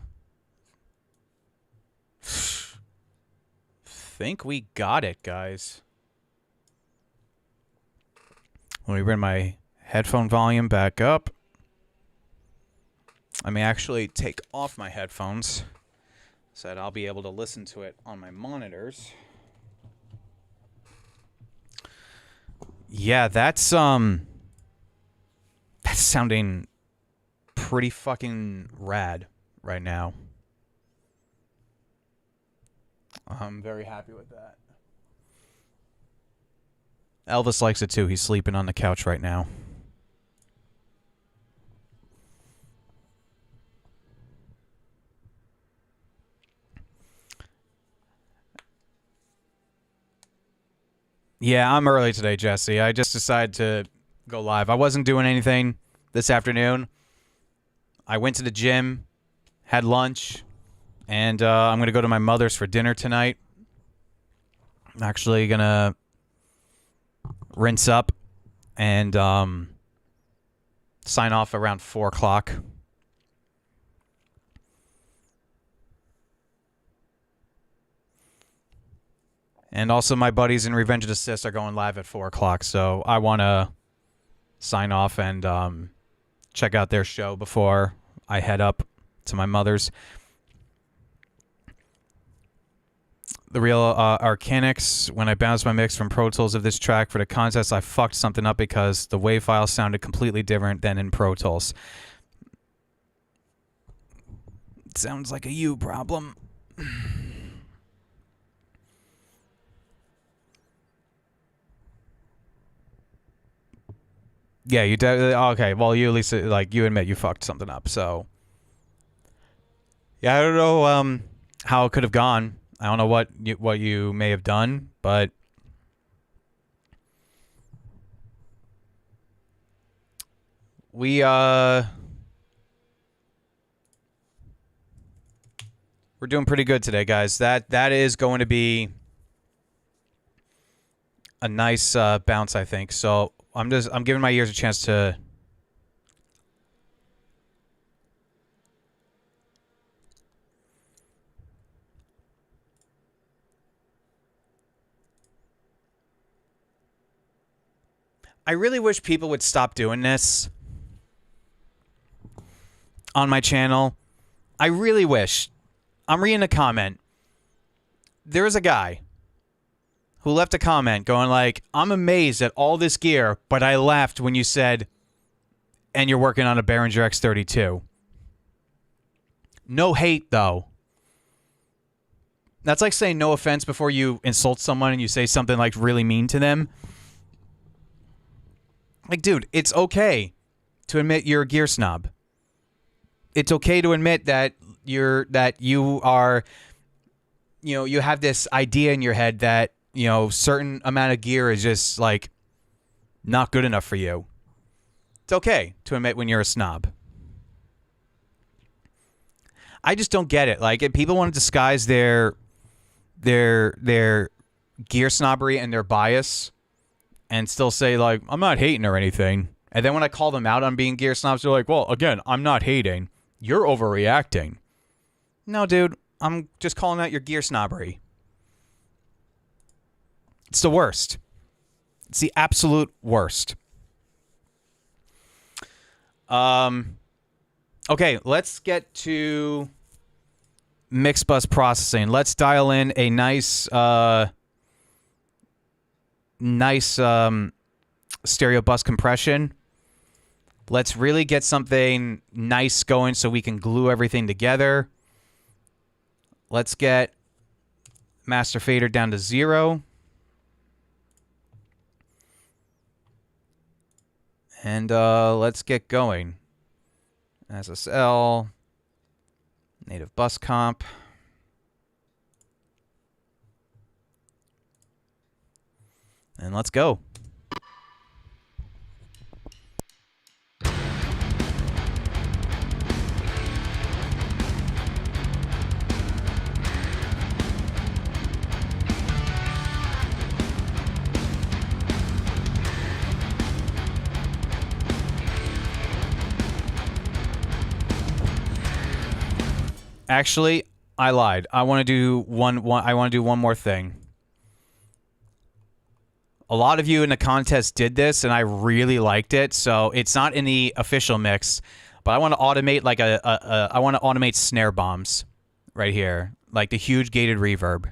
Think we got it, guys. Let me bring my headphone volume back up. I may actually take off my headphones so that I'll be able to listen to it on my monitors. Yeah, that's sounding pretty fucking rad right now. I'm very happy with that. Elvis likes it too. He's sleeping on the couch right now. Yeah, I'm early today, Jesse. I just decided to go live. I wasn't doing anything this afternoon. I went to the gym, had lunch, and I'm going to go to my mother's for dinner tonight. I'm actually going to rinse up and sign off around 4 o'clock. And also my buddies in Revenge of the Sith are going live at 4 o'clock, so I want to sign off and check out their show before I head up to my mother's. The real Arcanics, when I bounced my mix from Pro Tools of this track for the contest, I fucked something up because the WAV file sounded completely different than in Pro Tools. It sounds like a you problem. Yeah, you okay. Well, you at least like you admit you fucked something up. So yeah, I don't know how it could have gone. I don't know what you may have done, but we We're doing pretty good today, guys. That is going to be a nice bounce, I think. So I'm giving my ears a chance to. I really wish people would stop doing this on my channel. I really wish. I'm reading a comment. There is a guy who left a comment going like, I'm amazed at all this gear, but I laughed when you said, and you're working on a Behringer X32. No hate, though. That's like saying no offense before you insult someone and you say something like really mean to them. Like, dude, it's okay to admit you're a gear snob. It's okay to admit that you are, you have this idea in your head that, certain amount of gear is just like not good enough for you. It's okay to admit when you're a snob. I just don't get it. Like, if people want to disguise their gear snobbery and their bias and still say, like, I'm not hating or anything. And then when I call them out on being gear snobs, they're like, well, again, I'm not hating. You're overreacting. No, dude, I'm just calling out your gear snobbery. It's the worst. It's the absolute worst. Okay, let's get to mix bus processing. Let's dial in a nice stereo bus compression. Let's really get something nice going so we can glue everything together. Let's get master fader down to 0. And let's get going. SSL, native bus comp. And let's go. Actually, I lied. I want to do one. I want to do one more thing. A lot of you in the contest did this, and I really liked it. So it's not in the official mix, but I want to automate like I want to automate snare bombs right here, like the huge gated reverb.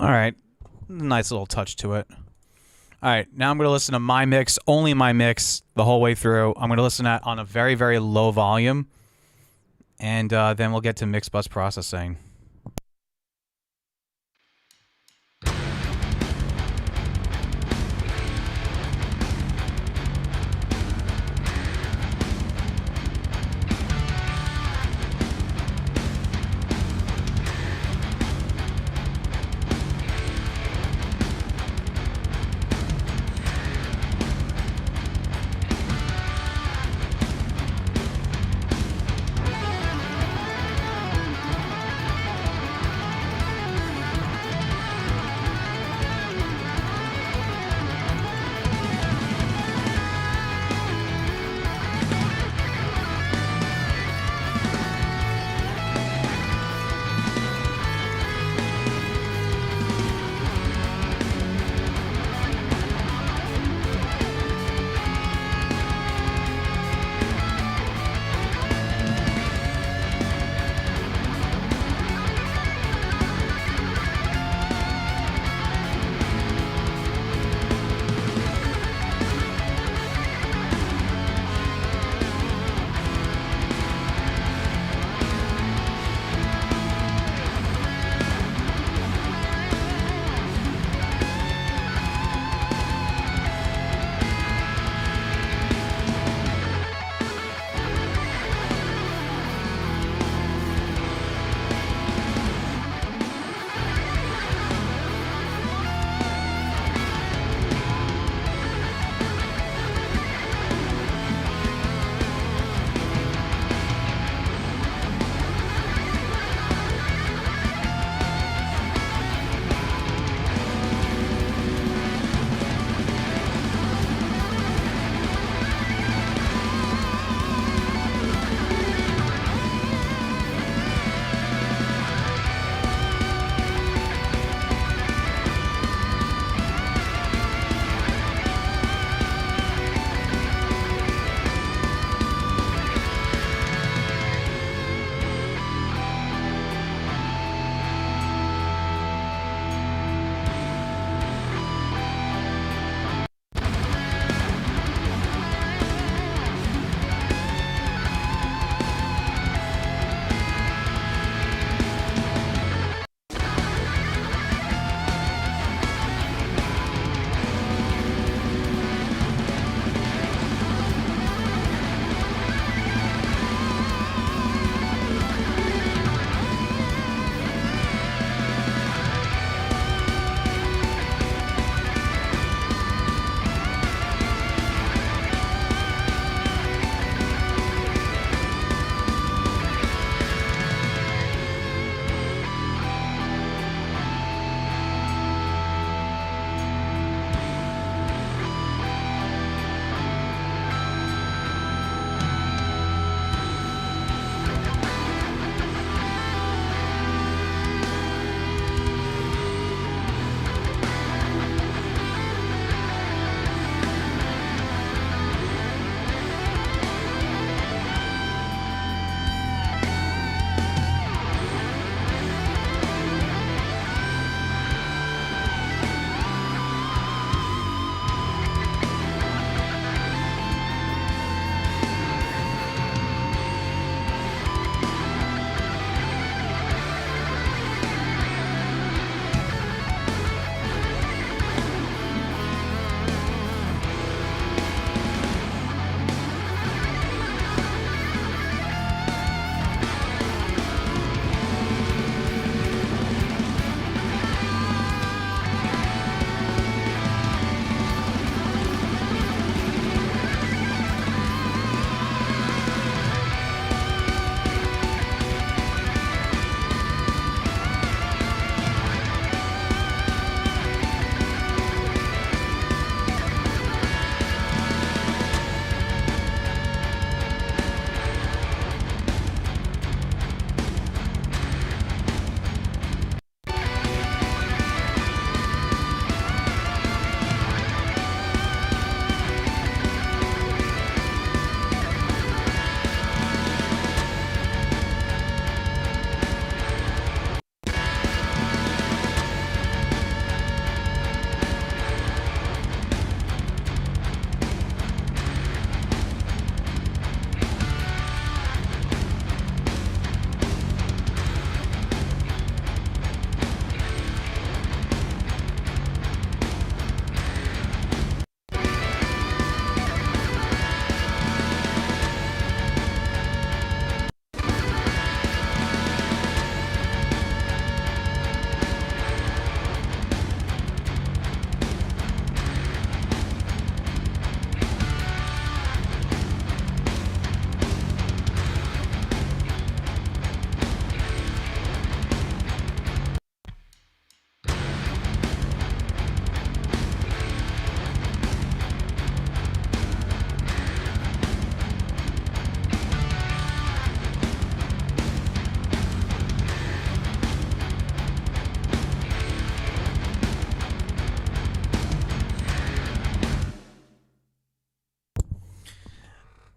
All right. Nice little touch to it. All right. Now I'm going to listen to my mix, only my mix, the whole way through. I'm going to listen to that on a very, very low volume. And then we'll get to mix bus processing.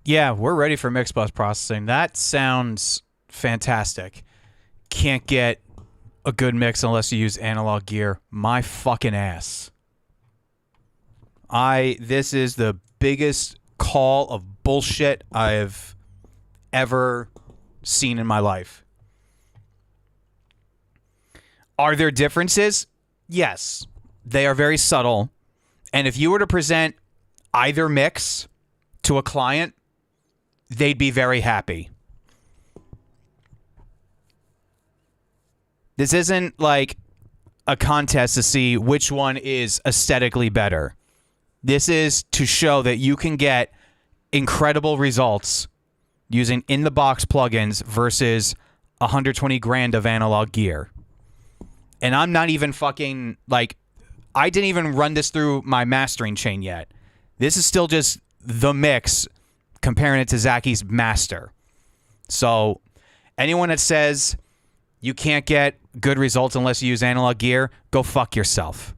Yeah, we're ready for mix bus processing. That sounds fantastic. Can't get a good mix unless you use analog gear. My fucking ass. This is the biggest call of bullshit I've ever seen in my life. Are there differences? Yes. They are very subtle. And if you were to present either mix to a client, they'd be very happy. This isn't like a contest to see which one is aesthetically better. This is to show that you can get incredible results using in-the-box plugins versus 120 grand of analog gear. And I'm not even fucking, like, I didn't even run this through my mastering chain yet. This is still just the mix, comparing it to Zaki's master. So anyone that says you can't get good results unless you use analog gear, go fuck yourself.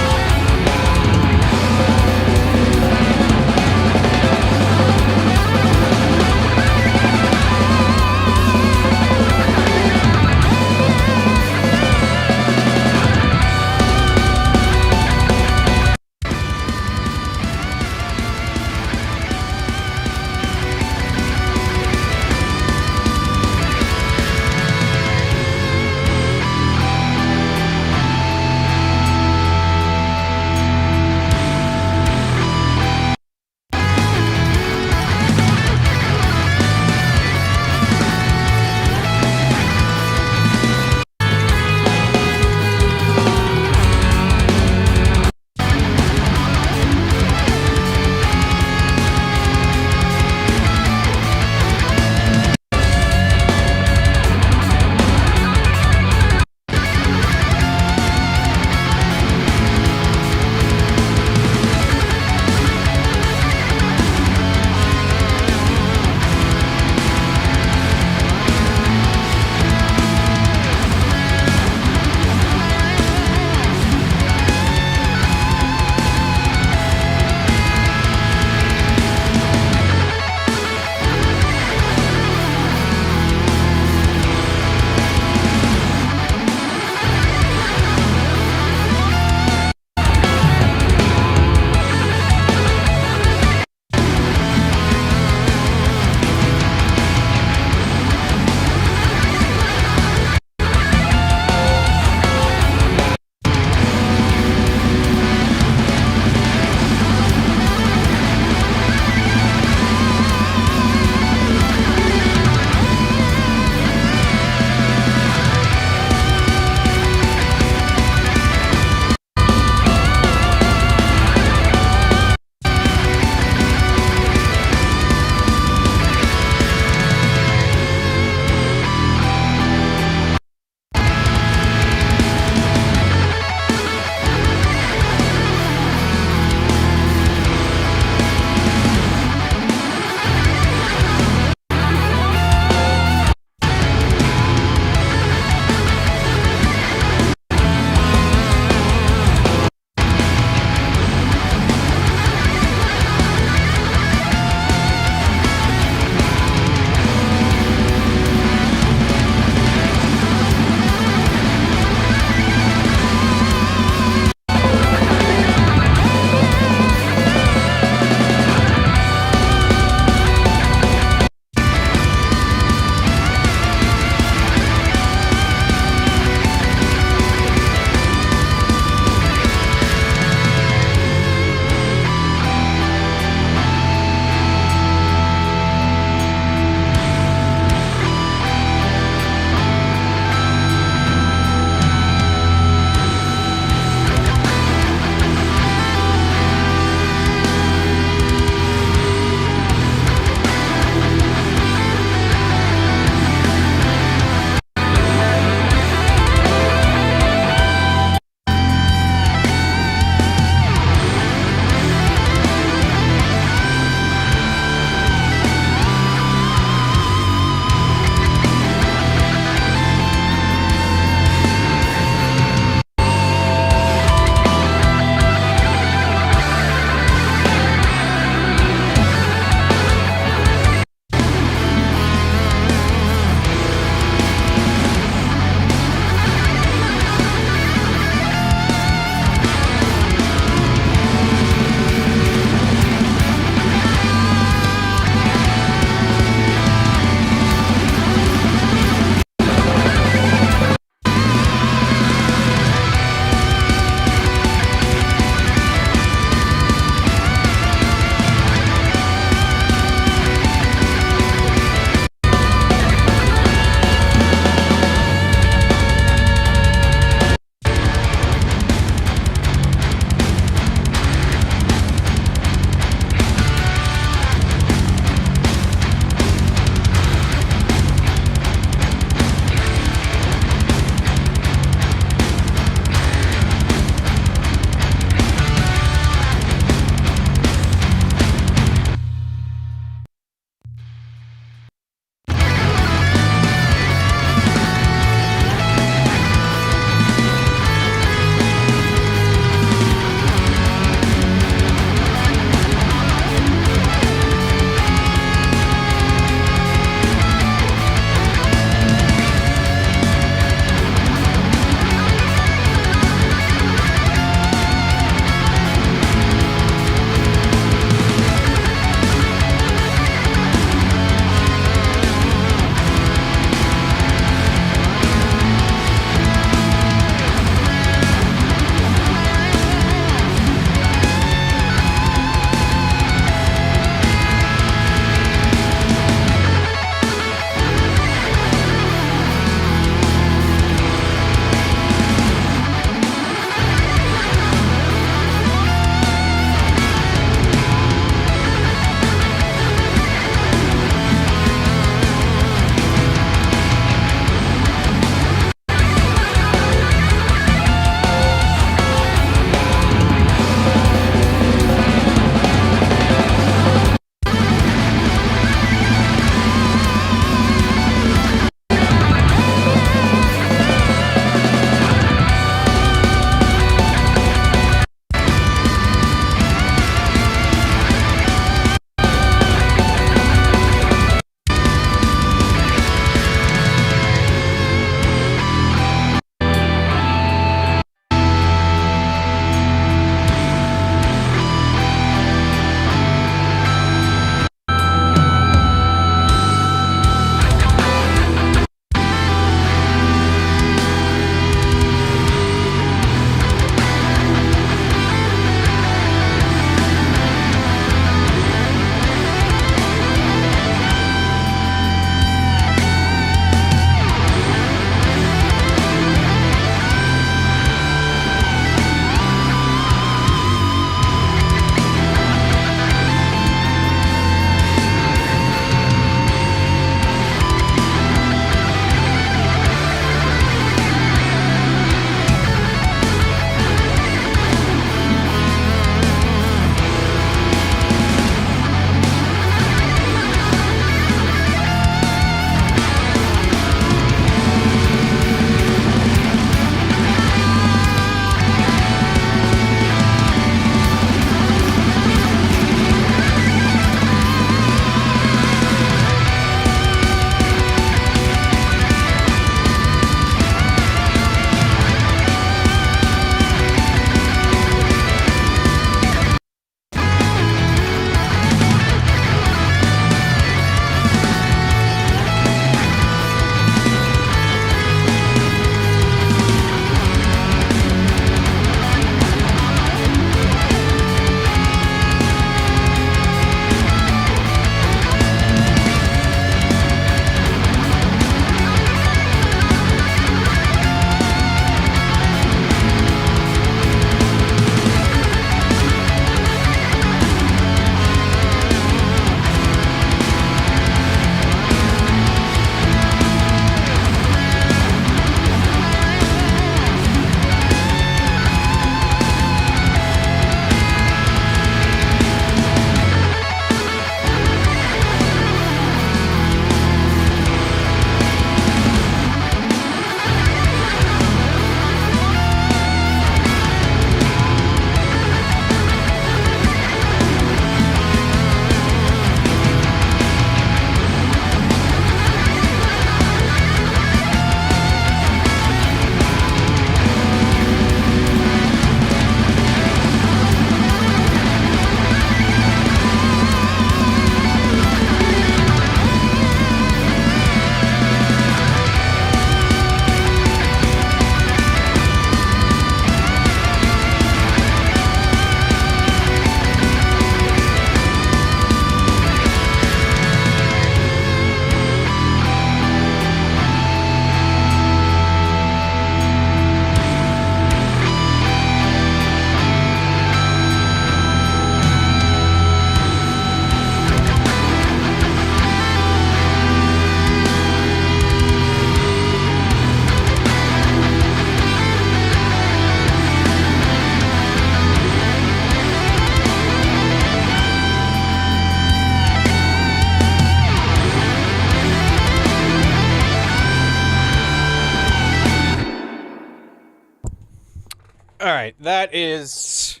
right, that's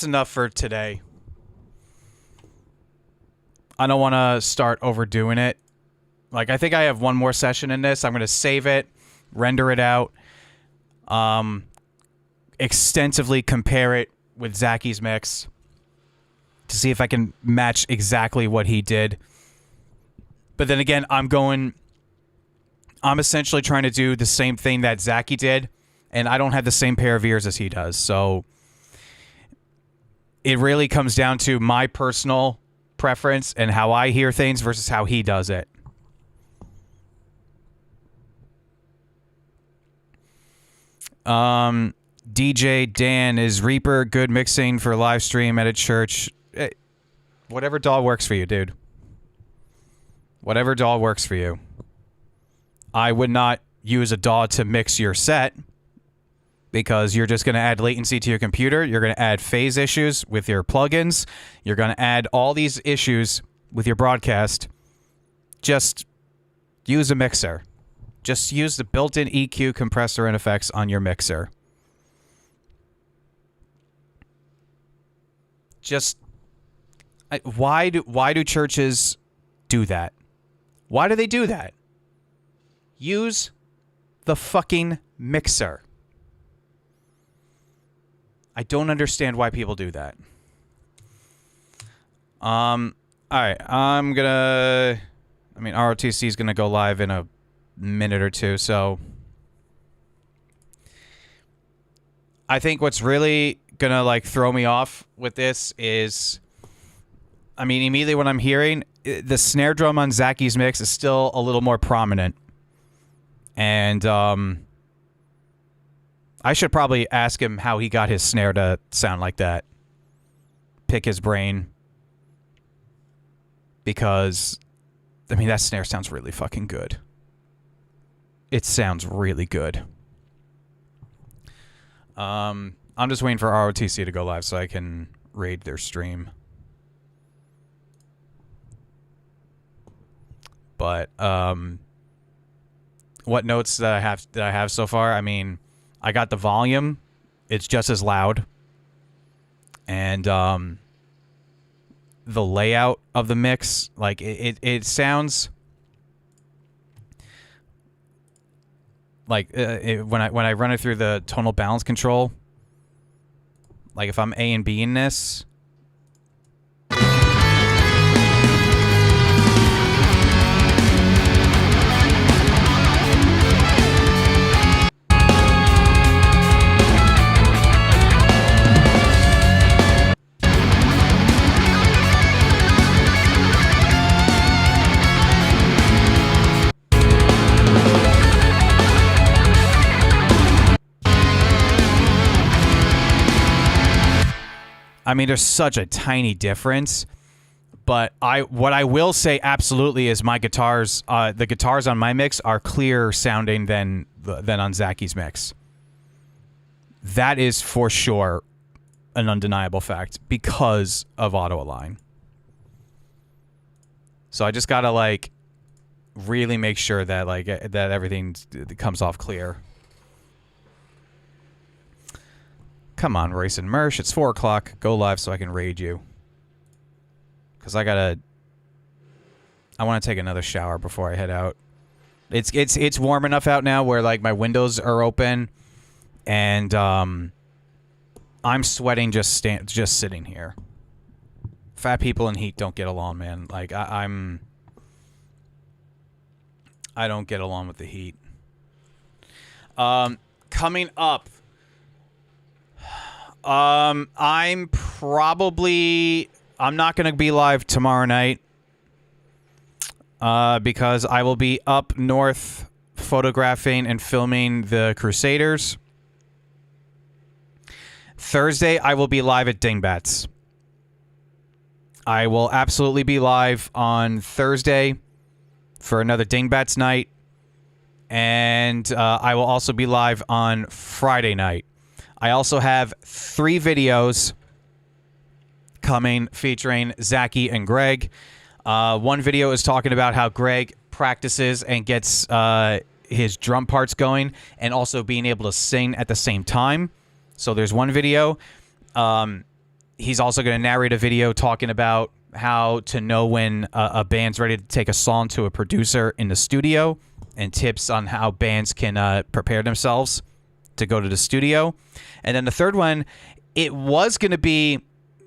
enough for today. I don't want to start overdoing it. Like, I think I have one more session in this. I'm going to save it, render it out, extensively compare it with Zaki's mix to see if I can match exactly what he did. But then again, I'm essentially trying to do the same thing that Zaki did, and I don't have the same pair of ears as he does. So it really comes down to my personal preference and how I hear things versus how he does it. DJ Dan, is Reaper good mixing for live stream at a church? Whatever DAW works for you, dude. Whatever DAW works for you. I would not use a DAW to mix your set because you're just going to add latency to your computer. You're going to add phase issues with your plugins. You're going to add all these issues with your broadcast. Just use a mixer. Just use the built-in EQ, compressor, and effects on your mixer. Just why do churches do that? Why do they do that? Use the fucking mixer. I don't understand why people do that. All right, ROTC is gonna go live in a minute or two, so I think what's really gonna like throw me off with this is, I mean, immediately when I'm hearing the snare drum on Zaki's mix is still a little more prominent, and I should probably ask him how he got his snare to sound like that. Pick his brain, because I mean that snare sounds really fucking good. It sounds really good. I'm just waiting for ROTC to go live so I can raid their stream. But what notes that I have so far? I mean, I got the volume. It's just as loud. And the layout of the mix, like it sounds like when I run it through the tonal balance control, like if I'm A and B in this, I mean, there's such a tiny difference, but what I will say absolutely is my guitars, the guitars on my mix are clearer sounding than on Zaki's mix. That is for sure an undeniable fact because of auto align. So I just gotta like really make sure that like that everything comes off clear. Come on, Royce and Mersh. It's 4 o'clock. Go live so I can raid you. Because I want to take another shower before I head out. It's warm enough out now where like my windows are open, and I'm sweating just sitting here. Fat people in heat don't get along, man. Like I don't get along with the heat. Coming up. I'm not going to be live tomorrow night because I will be up north photographing and filming the Crusaders. Thursday, I will be live at Dingbats. I will absolutely be live on Thursday for another Dingbats night, and I will also be live on Friday night. I also have 3 videos coming featuring Zaki and Greg. One video is talking about how Greg practices and gets his drum parts going and also being able to sing at the same time. So there's one video. He's also going to narrate a video talking about how to know when a band's ready to take a song to a producer in the studio, and tips on how bands can prepare themselves to go to the studio. And then the third one, it was going to be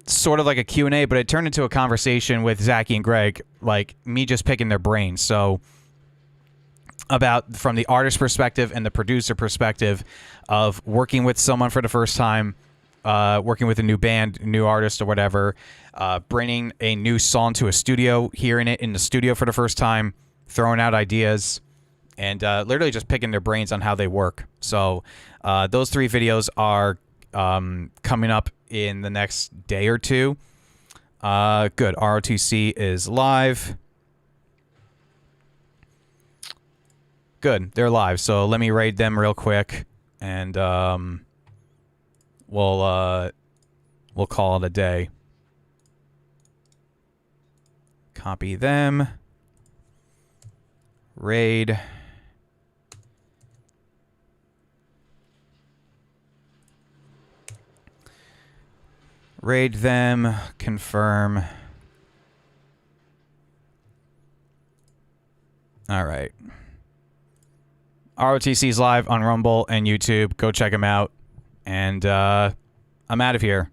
sort of like a Q&A, but it turned into a conversation with Zaki and Greg, like me just picking their brains. So about from the artist perspective and the producer perspective of working with someone for the first time, working with a new band, new artist or whatever, bringing a new song to a studio, hearing it in the studio for the first time, throwing out ideas, and literally just picking their brains on how they work. So those 3 videos are coming up in the next day or two. Good. ROTC is live. Good. They're live. So let me raid them real quick, and we'll call it a day. Copy them. Raid. Raid them. Confirm. All right. ROTC's live on Rumble and YouTube. Go check them out. And I'm out of here.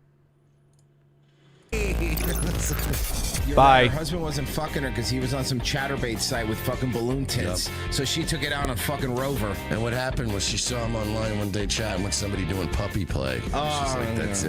Bye. Her husband wasn't fucking her because he was on some chatterbait site with fucking balloon tits. Yep. So she took it out on fucking Rover. And what happened was she saw him online one day chatting with somebody doing puppy play. Oh, she's like, that's it.